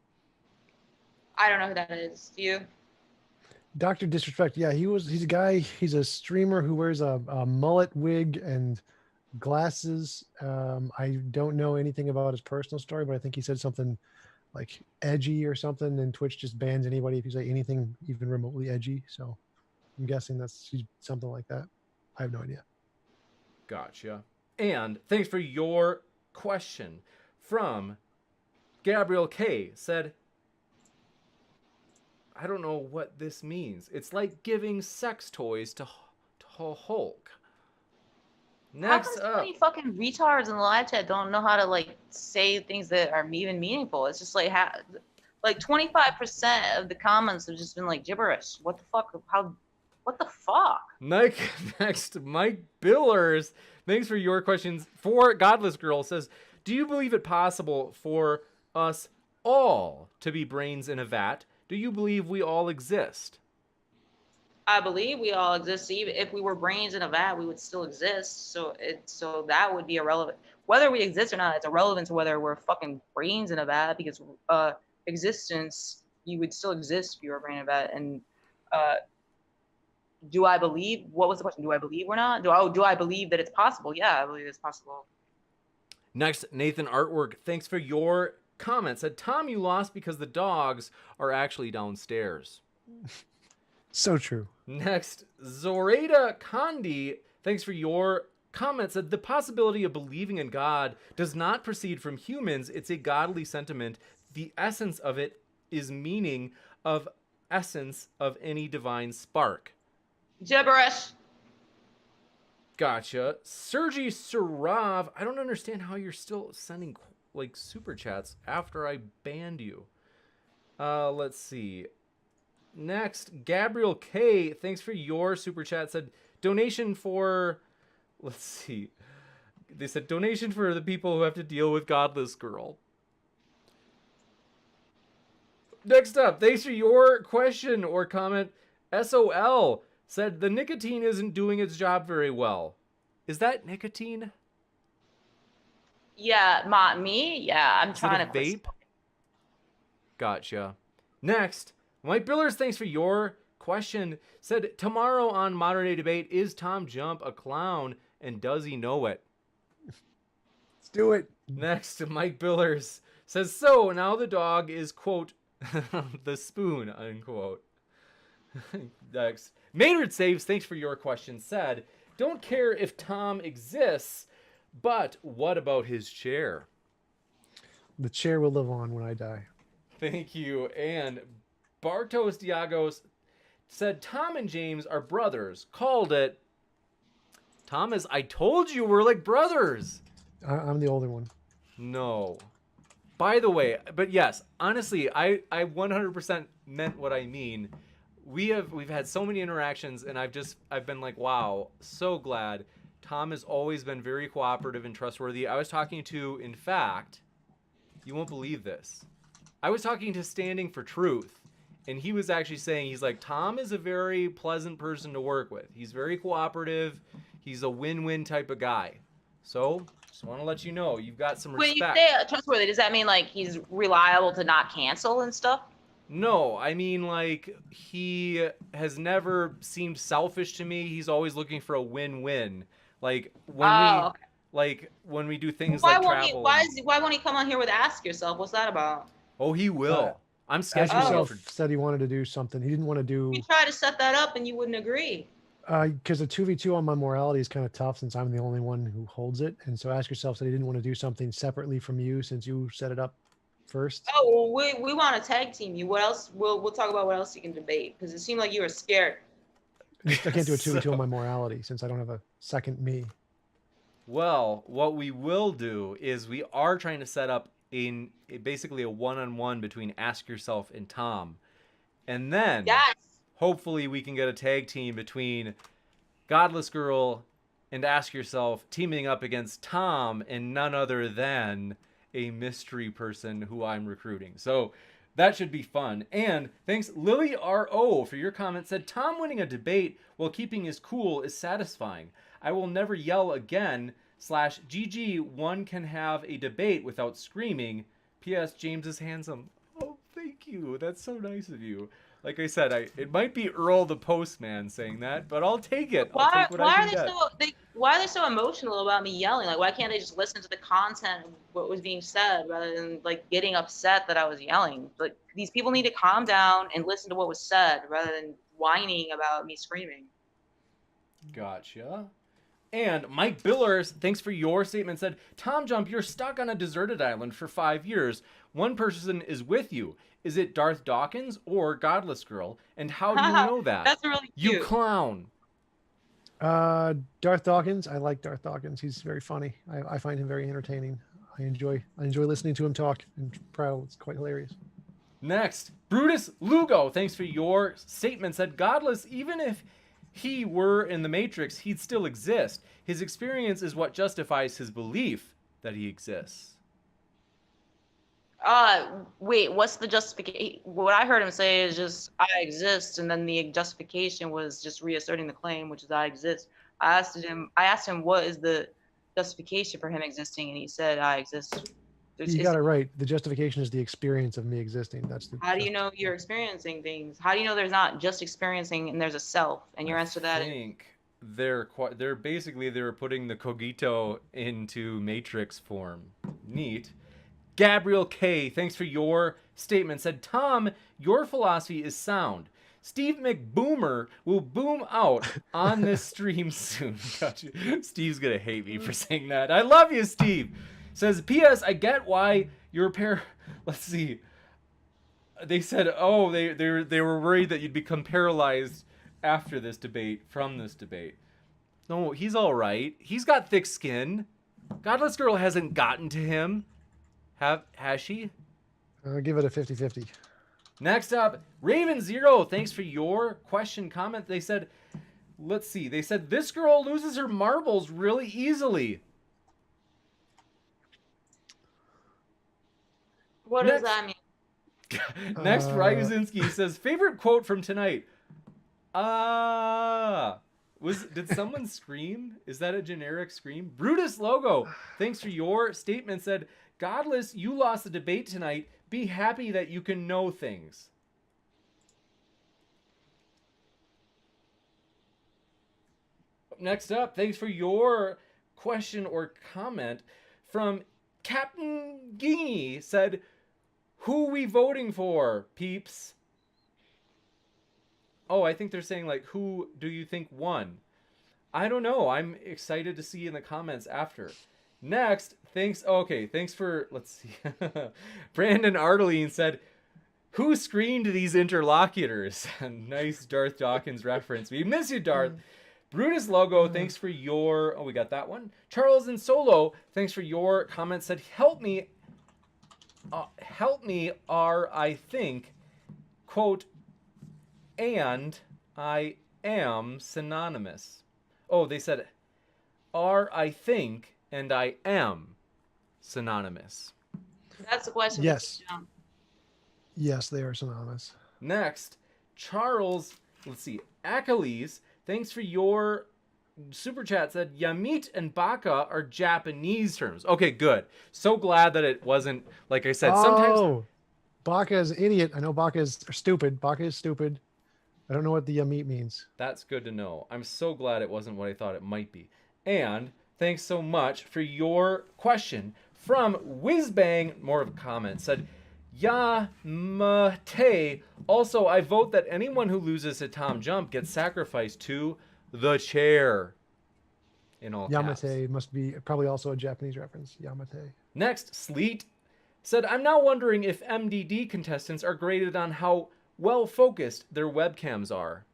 I don't know who that is. Do you?
Dr. Disrespect. Yeah, he's a guy. He's a streamer who wears a mullet wig and glasses. I don't know anything about his personal story, but I think he said something like edgy or something, and Twitch just bans anybody if you say anything even remotely edgy. So I'm guessing that's something like that. I have no idea.
Gotcha. And thanks for your question from Gabriel K. said, I don't know what this means. It's like giving sex toys to Hulk. Next
how come
up.
so many fucking retards in the live chat don't know how to like say things that are even meaningful? It's just like 25% of the comments have just been like gibberish. What the fuck? What the fuck?
Next, Mike Billers, thanks for your questions. For Godless Girl says, do you believe it possible for us all to be brains in a vat? Do you believe we all exist?
I believe we all exist. Even if we were brains in a vat, we would still exist. So that would be irrelevant. Whether we exist or not, it's irrelevant to whether we're fucking brains in a vat, because existence, you would still exist if you were a brain in a vat. And do I believe? What was the question? Do I believe or not? Do I believe that it's possible? Yeah, I believe it's possible.
Next, Nathan Artwork, thanks for your comment. Said, Tom, you lost because the dogs are actually downstairs.
So true.
Next, Zoraida Condi, thanks for your comment. Said, the possibility of believing in God does not proceed from humans. It's a godly sentiment. The essence of it is meaning of essence of any divine spark.
Gibberish.
Gotcha. Sergey Sarav, I don't understand how you're still sending like super chats after I banned you. Let's see. Next, Gabriel K, thanks for your super chat. Said donation for, let's see. They said donation for the people who have to deal with Godless Girl. Next up, thanks for your question or comment. SOL said the nicotine isn't doing its job very well. Is that nicotine?
Yeah, me? Yeah, I'm trying to
vape. Gotcha. Next, Mike Billers, thanks for your question. Said tomorrow on Modern Day Debate, is TJump a clown and does he know it?
Let's do it.
Next, Mike Billers says, so now the dog is, quote, the spoon, unquote. Next, Maynard Saves, thanks for your question, said, don't care if Tom exists, but what about his chair?
The chair will live on when I die.
Thank you. And Bartos Diagos said, Tom and James are brothers. Called it. Thomas, I told you we're like brothers.
I'm the older one.
No. By the way, but yes, honestly, I 100% meant what I mean. We've had so many interactions, and I've been like, wow, so glad. Tom has always been very cooperative and trustworthy. I was talking to, in fact, you won't believe this. I was talking to Standing for Truth, and he was actually saying, he's like, Tom is a very pleasant person to work with. He's very cooperative. He's a win-win type of guy. So, just want to let you know, you've got some respect.
When you say trustworthy, does that mean like he's reliable to not cancel and stuff?
No, I mean, like, he has never seemed selfish to me. He's always looking for a win-win. Like, when Like when we do things
Why
like
won't he?
travel.
Why won't he come on here with Ask Yourself? What's that about?
Oh, he will. I'm
Ask
scheduling it
Yourself
for.
said he wanted to do something. He didn't want to
We
do
tried to set that up and you wouldn't agree.
because the 2v2 on my morality is kind of tough since I'm the only one who holds it. And so Ask Yourself said he didn't want to do something separately from you since you set it up first.
Oh, well, we want to tag team you. What else? We'll talk about what else you can debate because it seemed like you were scared.
I can't do a 2v2 on my morality since I don't have a second me.
Well, what we will do is we are trying to set up basically a one-on-one between Ask Yourself and Tom. And then
Yes.
hopefully we can get a tag team between Godless Girl and Ask Yourself teaming up against Tom and none other than a mystery person who I'm recruiting. So that should be fun. And thanks Lily R.O. for your comment. Said Tom winning a debate while keeping his cool is satisfying. I will never yell again. /GG, one can have a debate without screaming. P.S. James is handsome. Oh, thank you. That's so nice of you. Like I said, it might be Earl the postman saying that, but I'll take it. I'll take what I can get.
Why are they so emotional about me yelling? Like, why can't they just listen to the content of what was being said rather than like getting upset that I was yelling? Like, these people need to calm down and listen to what was said rather than whining about me screaming.
Gotcha. And Mike Billers, thanks for your statement, said, TomJump, you're stuck on a deserted island for 5 years. One person is with you. Is it Darth Dawkins or Godless Girl? And how do you know that?
That's really cute.
You clown.
Darth Dawkins. I like Darth Dawkins. He's very funny. I find him very entertaining. I enjoy listening to him talk and prowl. It's quite hilarious.
Next, Brutus Lugo, thanks for your statement, said, Godless, even if he were in the Matrix, he'd still exist. His experience is what justifies his belief that he exists.
Wait, what's the justification? What I heard him say is just I exist, and then the justification was just reasserting the claim, which is I exist. I asked him what is the justification for him existing, and he said I exist.
You got it right. The justification is the experience of me existing.
How do you know you're experiencing things? How do you know there's not just experiencing and there's a self? And your answer to that
I think they're putting the cogito into Matrix form. Neat. Gabriel K, thanks for your statement, said, Tom, your philosophy is sound. Steve McBoomer will boom out on this stream soon. Gotcha. Steve's gonna hate me for saying that. I love you, Steve. Says, P.S. I get why your let's see. They said, oh, they were worried that you'd become paralyzed after this debate, from this debate. No, he's all right. He's got thick skin. Godless Girl hasn't gotten to him. Has she?
I'll give it a 50-50.
Next up, Raven Zero, thanks for your question comment. They said, let's see. They said, this girl loses her marbles really easily.
What does that mean?
Next, Ryuzinski says, favorite quote from tonight. Did someone scream? Is that a generic scream? Brutus Logo, thanks for your statement, said, Godless, you lost the debate tonight. Be happy that you can know things. Next up, thanks for your question or comment from Captain Gingy, said, who we voting for, peeps? Oh, I think they're saying, like, who do you think won? I don't know. I'm excited to see in the comments after. Next, thanks for, let's see. Brandon Ardeline said, who screened these interlocutors? Nice Darth Dawkins reference. We miss you, Darth. Brutus Logo, thanks for your, we got that one. Charles and Solo, thanks for your comment, said, help me, are, I think, quote, and I am synonymous. Oh, they said, are, I think, and I am synonymous.
That's the question.
Yes. Yes, they are synonymous.
Next, Charles, let's see, Achilles, thanks for your super chat, said Yamit and Baka are Japanese terms. Okay, good. So glad that it wasn't, like I said, sometimes...
Baka is an idiot. I know Baka is stupid. Baka is stupid. I don't know what the Yamit means.
That's good to know. I'm so glad it wasn't what I thought it might be. And thanks so much for your question. From Whizbang, more of a comment, said, Yamate. Also, I vote that anyone who loses to TJump gets sacrificed to the chair. In all caps.
Yamate must be probably also a Japanese reference. Yamate.
Next, Sleet said, I'm now wondering if MDD contestants are graded on how well focused their webcams are.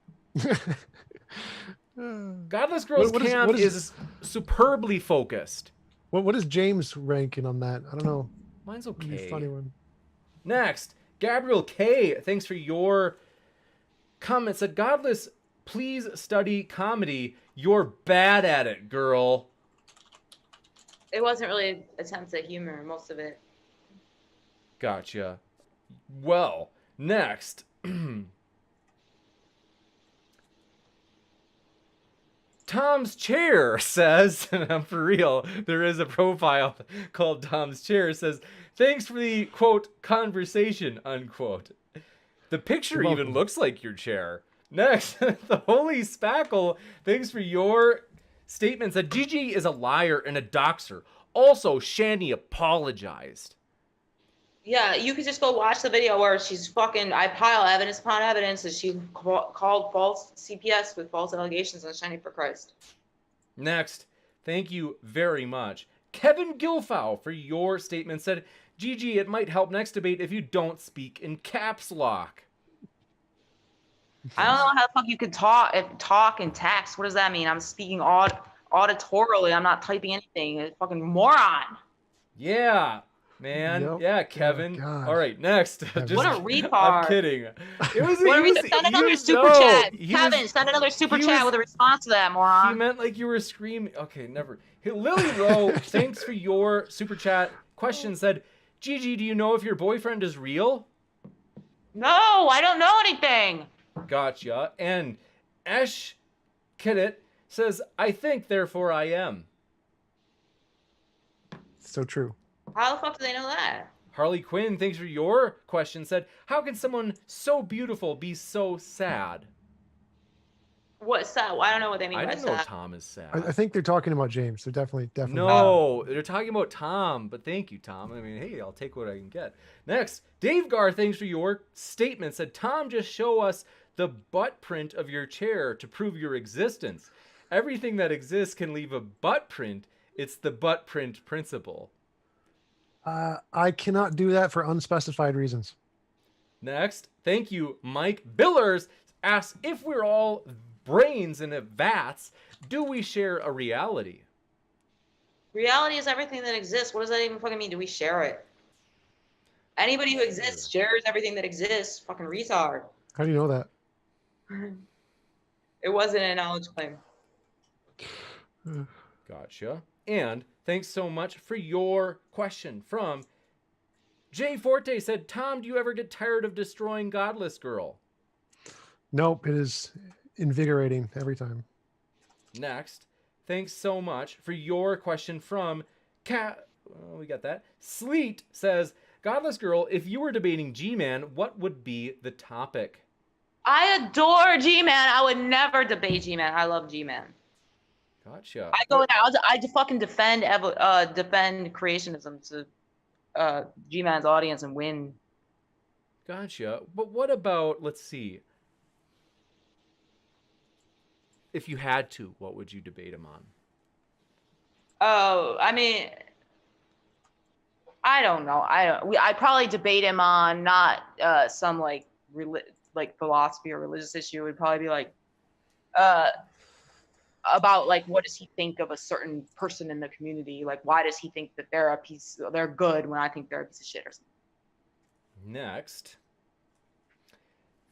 Godless Girl's cam is superbly focused.
What is James ranking on that? I don't know.
Mine's okay.
Funny one.
Next, Gabriel K. Thanks for your comment. Said, Godless, please study comedy. You're bad at it, girl.
It wasn't really attempts at humor, most of it.
Gotcha. Well, next. Tom's Chair says, and I'm for real, there is a profile called Tom's Chair, says, thanks for the, quote, conversation, unquote. The picture even looks like your chair. Next, the Holy Spackle, thanks for your statements that Gigi is a liar and a doxer. Also, Shani apologized.
Yeah, you could just go watch the video where she's fucking, I pile evidence upon evidence that she called false CPS with false allegations on Shani for Christ.
Next, thank you very much. Kevin Guilfoyle for your statement said, Gigi, it might help next debate if you don't speak in caps lock.
I don't know how the fuck you could talk and text. What does that mean? I'm speaking auditorily. I'm not typing anything. A fucking moron.
Yeah. Man, yep. Yeah, Kevin. Oh, all right, next.
Just, what a retard.
I'm kidding.
Send another super chat. Kevin, send another super chat with a response to that, moron.
He meant like you were screaming. Okay, never. Hey, Lily Rowe, thanks for your super chat. Question said, Gigi, do you know if your boyfriend is real?
No, I don't know anything.
Gotcha. And Ash Kiddit says, I think, therefore I am.
So true.
How the fuck do they know that?
Harley Quinn, thanks for your question, said, how can someone so beautiful be so sad?
What's sad? I don't know what they mean by sad.
I didn't know Tom is sad.
I think they're talking about James. They're definitely.
No, they're talking about Tom, but thank you, Tom. I mean, hey, I'll take what I can get. Next, Dave Gar, thanks for your statement, said, Tom, just show us the butt print of your chair to prove your existence. Everything that exists can leave a butt print. It's the butt print principle.
I cannot do that for unspecified reasons.
Next, thank you, Mike Billers asks, if we're all brains in a vats, do we share a reality?
Reality is everything that exists. What does that even fucking mean? Do we share it? Anybody who exists shares everything that exists. Fucking retard.
How do you know that?
It wasn't a knowledge claim.
Gotcha. And thanks so much for your question. From Jay Forte said, Tom, do you ever get tired of destroying Godless Girl?
Nope, it is invigorating every time.
Next, thanks so much for your question. From we got that. Sleet says, Godless Girl, if you were debating G-Man, what would be the topic?
I adore G-Man. I would never debate G-Man. I love G-Man.
Gotcha.
I go out. I fucking defend creationism to G-Man's audience and win.
Gotcha. But what about, let's see, if you had to, what would you debate him on?
Oh, I mean, I don't know. I'd probably debate him on not some like philosophy or religious issue. It would probably be like about like, what does he think of a certain person in the community? Like, why does he think that they're good when I think they're a piece of shit or something?
Next.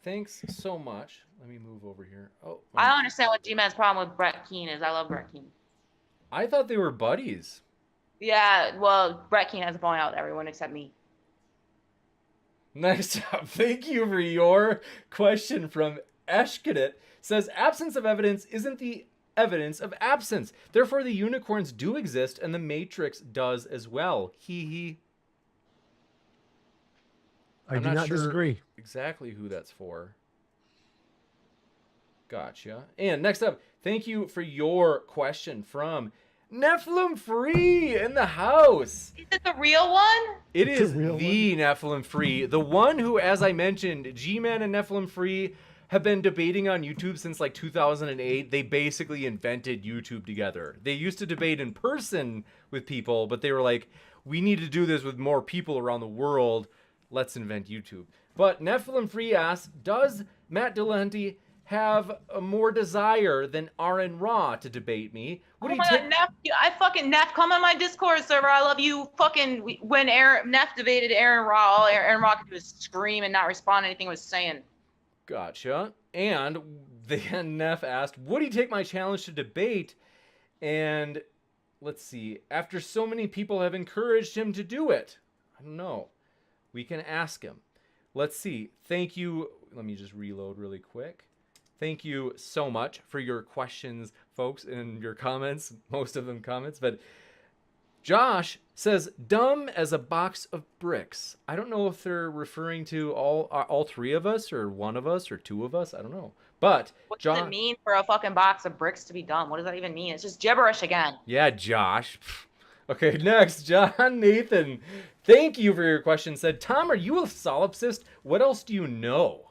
Thanks so much. Let me move over here. Oh,
I don't understand what G-Man's problem with Brett Keane is. I love Brett Keane.
I thought they were buddies.
Yeah, well, Brett Keane has a falling out with everyone except me.
Next up, thank you for your question. From Eshkadit says, absence of evidence isn't the evidence of absence. Therefore, the unicorns do exist and the Matrix does as well. Hee hee.
I do not disagree.
Exactly who that's for. Gotcha. And next up, thank you for your question. From Nephilim Free in the house.
Is it the real one?
It
It's a
is
real
the Nephilim Free. The one who, as I mentioned, G-Man and Nephilim Free have been debating on YouTube since like 2008. They basically invented YouTube together. They used to debate in person with people, but they were like, we need to do this with more people around the world. Let's invent YouTube. But Nephilim Free asks, does Matt Dillahunty have a more desire than RN Raw to debate me?
Oh my god, Neff, I fucking Neff, come on my Discord server. I love you. Fucking when Neff debated Aaron Raw, all Aaron Raw could do was scream and not respond to anything he was saying.
Gotcha. And then Neff asked, would he take my challenge to debate? And let's see, after so many people have encouraged him to do it, I don't know. We can ask him. Let's see. Thank you. Let me just reload really quick. Thank you so much for your questions, folks, and your comments. Most of them comments, but Josh says, dumb as a box of bricks. I don't know if they're referring to all three of us or one of us or two of us. I don't know. But
what does it mean for a fucking box of bricks to be dumb? What does that even mean? It's just gibberish again.
Yeah, Josh. Okay, next, John Nathan. Thank you for your question. Said, Tom, are you a solipsist? What else do you know?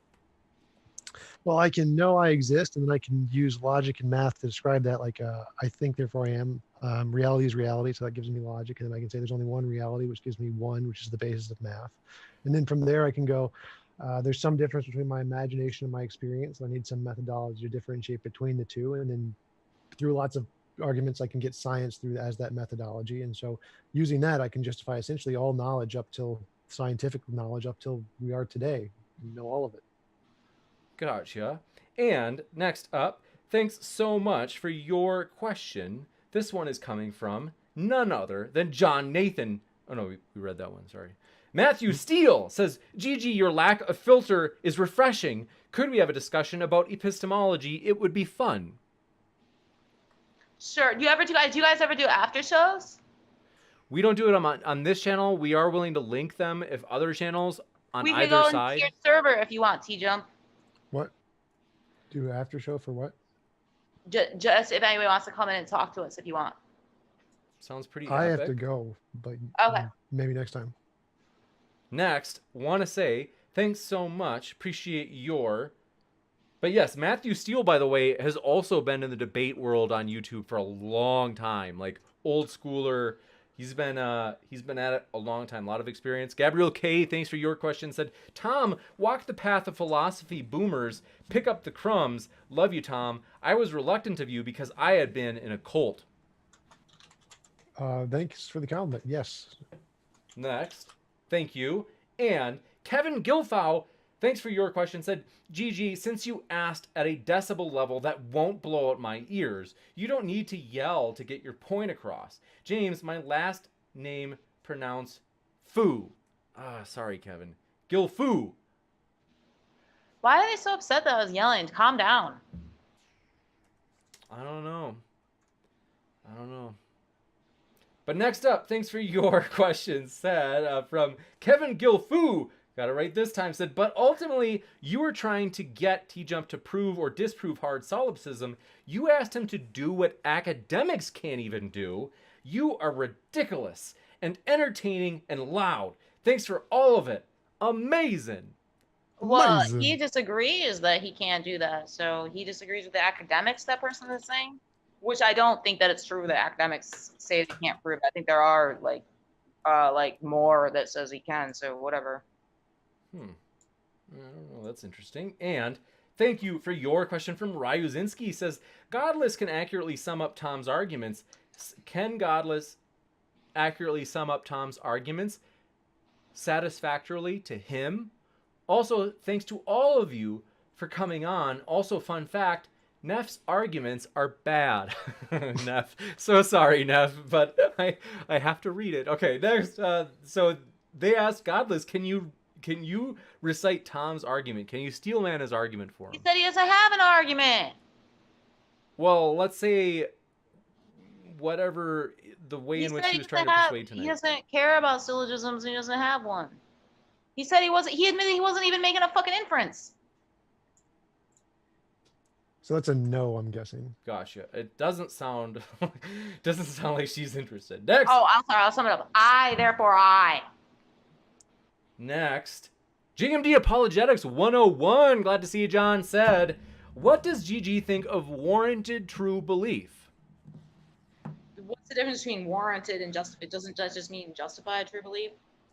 Well, I can know I exist, and then I can use logic and math to describe that. Like, I think, therefore I am. Reality is reality, so that gives me logic. And then I can say there's only one reality, which gives me one, which is the basis of math. And then from there, I can go, there's some difference between my imagination and my experience. So I need some methodology to differentiate between the two. And then through lots of arguments, I can get science through as that methodology. And so using that, I can justify essentially all knowledge up till scientific knowledge up till we are today. We know all of it.
Gotcha. And next up, thanks so much for your question. This one is coming from none other than John Nathan. Oh no, we read that one, sorry. Matthew Steele says, Gigi, your lack of filter is refreshing. Could we have a discussion about epistemology? It would be fun.
Sure. Do you guys ever do after shows?
We don't do it on this channel. We are willing to link them if other channels on either side.
We can go into your server if you want, TJump.
What? Do after show for what?
Just if anybody wants to come in and talk to us if you want.
Sounds pretty
I
epic.
have to go, but
okay.
Maybe next time.
Next, want to say thanks so much. Appreciate your... But yes, Matthew Steele, by the way, has also been in the debate world on YouTube for a long time. Like, old schooler. He's been at it a long time, a lot of experience. Gabriel K, thanks for your question, said, Tom, walk the path of philosophy, boomers, pick up the crumbs. Love you, Tom. I was reluctant of you because I had been in a cult.
Thanks for the comment. Yes.
Next, thank you. And Kevin Gilfow, thanks for your question, said, Gigi, since you asked at a decibel level that won't blow out my ears, you don't need to yell to get your point across. James, my last name pronounced Foo. Sorry, Kevin. Gilfoo.
Why are they so upset that I was yelling? Calm down.
I don't know. But next up, thanks for your question, said from Kevin Gilfoo. Got it right this time. Said, but ultimately, you were trying to get TJump to prove or disprove hard solipsism. You asked him to do what academics can't even do. You are ridiculous and entertaining and loud. Thanks for all of it. Amazing.
Well,
Amazing.
he disagrees that he can't do that. So he disagrees with the academics that person is saying, which I don't think that it's true that academics say they can't prove. I think there are like more that says he can. So whatever.
I don't know. That's interesting. And thank you for your question from Ryuzinski. Says, Godless can accurately sum up Tom's arguments. Can Godless accurately sum up Tom's arguments satisfactorily to him? Also, thanks to all of you for coming on. Also, fun fact, Neff's arguments are bad. Neff. So sorry, Neff, but I have to read it. Okay, next. So they asked Godless, can you recite Tom's argument? Can you steelman his argument for him?
He said he doesn't have an argument.
Well, let's say whatever the way in which he was trying to persuade tonight.
He doesn't care about syllogisms and he doesn't have one. He said he admitted he wasn't even making a fucking inference.
So that's a no, I'm guessing.
Gotcha. It doesn't sound like she's interested. Next.
Oh, I'm sorry. I'll sum it up. I, therefore I.
Next. GMD Apologetics 101. Glad to see you, John. Said, what does GG think of warranted true belief?
What's the difference between warranted and just? It doesn't just mean justified true belief.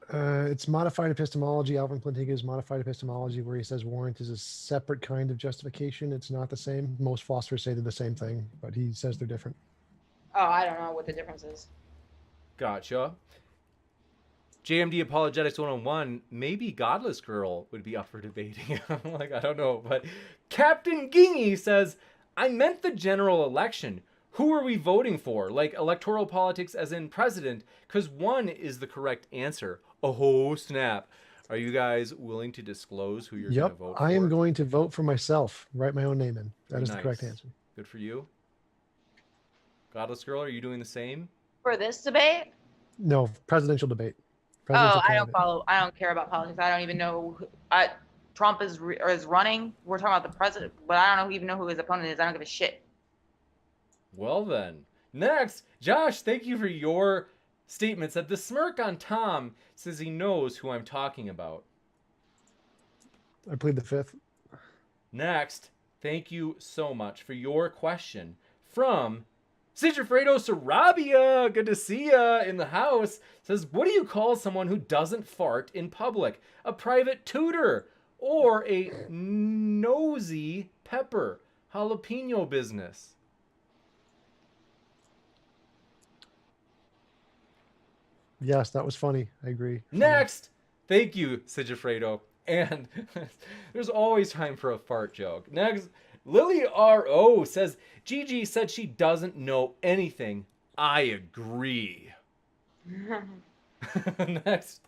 It's modified epistemology. Alvin Plantinga is modified epistemology, where he says warrant is a separate kind of justification. It's not the same. Most philosophers say they're the same thing, but he says they're different.
Oh, I don't know what the difference is.
Gotcha. JMD Apologetics 101, maybe Godless Girl would be up for debating. I'm like, I don't know. But Captain Gingy says, I meant the general election. Who are we voting for? Like electoral politics as in president, because one is the correct answer. Oh, snap. Are you guys willing to disclose who you're going to vote for?
I am going to vote for myself. Write my own name in. That is the correct answer.
Good for you. Godless Girl, are you doing the same?
For this debate?
No, presidential debate.
I don't follow. I don't care about politics. I don't even know. Trump is running. We're talking about the president, but I don't even know who his opponent is. I don't give a shit.
Well then. Next, Josh, thank you for your statements. That the smirk on Tom says he knows who I'm talking about.
I plead the fifth.
Next, thank you so much for your question from Sigifredo Sarabia. Good to see ya in the house. Says, what do you call someone who doesn't fart in public? A private tutor or a nosy pepper? Jalapeno business.
Yes, that was funny. I agree.
Next, thank you, Sigifredo. And there's always time for a fart joke. Next, Lily R.O. says, Gigi said she doesn't know anything. I agree. Next,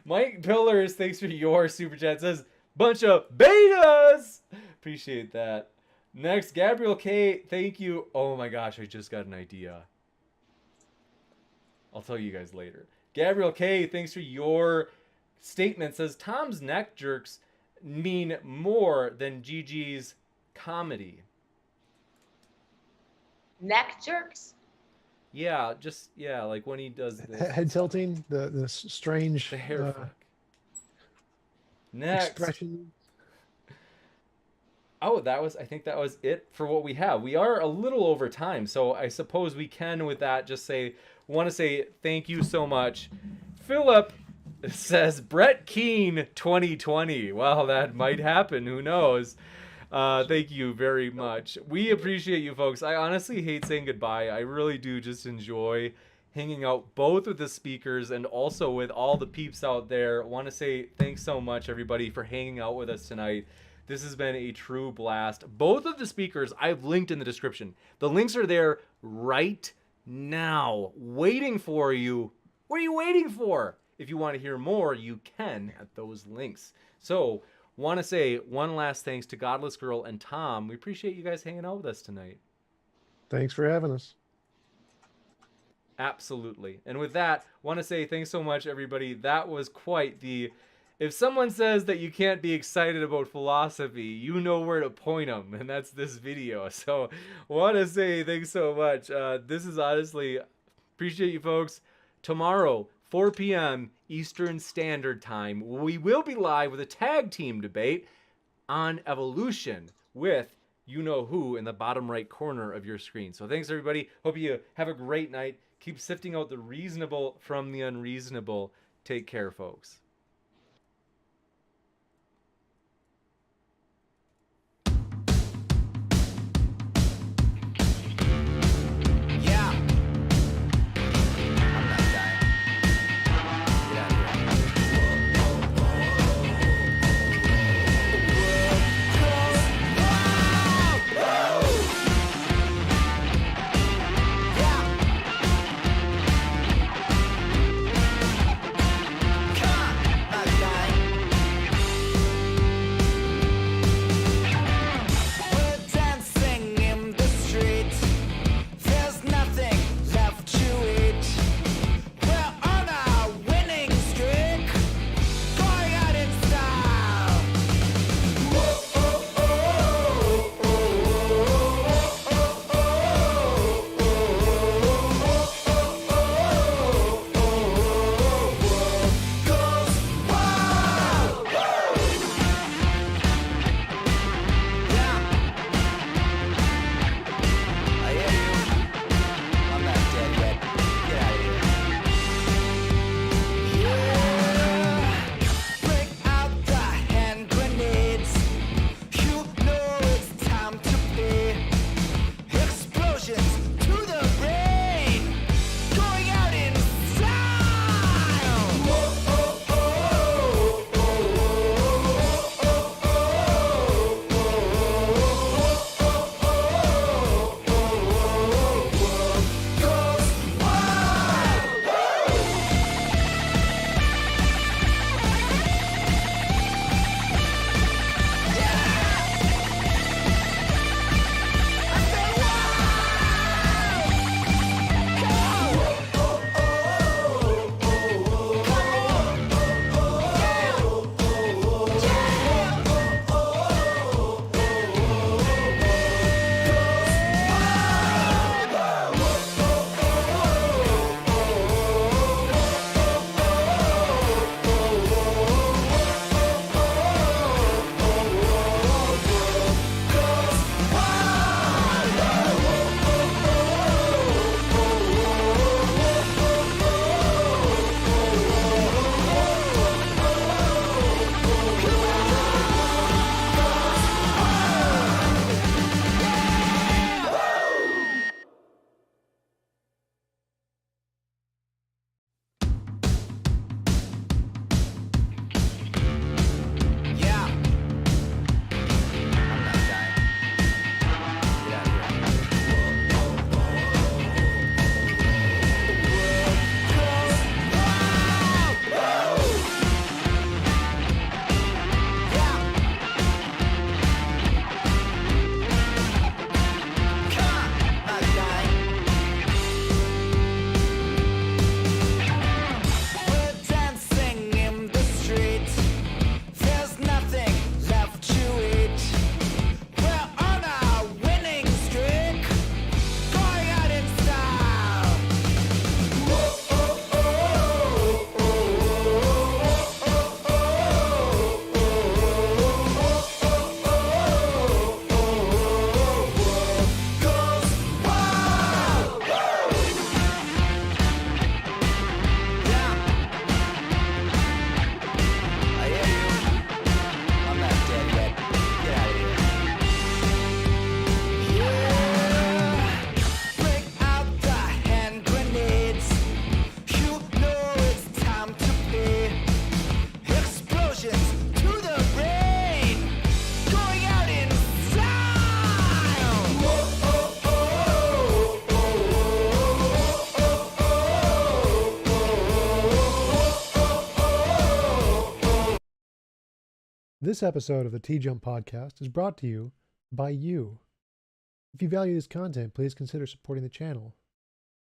Mike Pillars, thanks for your super chat, says, bunch of betas. Appreciate that. Next, Gabriel K, thank you. Oh my gosh, I just got an idea. I'll tell you guys later. Gabriel K, thanks for your statement. Says Tom's neck jerks mean more than Gigi's comedy.
Neck jerks?
Yeah, like when he does this.
Head tilting, the strange
The hair fuck. Next.
expression.
Oh, I think that was it for what we have. We are a little over time, so I suppose we can with that just want to say thank you so much. Philip says Brett Keane 2020. Well, that might happen. Who knows? Thank you very much. We appreciate you folks. I honestly hate saying goodbye. I really do just enjoy hanging out both with the speakers and also with all the peeps out there. Want to say thanks so much, everybody, for hanging out with us tonight. This has been a true blast. Both of the speakers I've linked in the description. The links are there right now, waiting for you. What are you waiting for? If you want to hear more, you can at those links. So, want to say one last thanks to Godless Girl and Tom. We appreciate you guys hanging out with us tonight.
Thanks for having us.
Absolutely. And with that, want to say thanks so much, everybody. That was quite the... If someone says that you can't be excited about philosophy, you know where to point them, and that's this video. So, want to say thanks so much. This is honestly... Appreciate you folks. Tomorrow, 4 p.m. Eastern Standard Time, we will be live with a tag team debate on evolution with you-know-who in the bottom right corner of your screen. So thanks, everybody. Hope you have a great night. Keep sifting out the reasonable from the unreasonable. Take care, folks.
This episode of the TJump podcast is brought to you by you. If you value this content, please consider supporting the channel.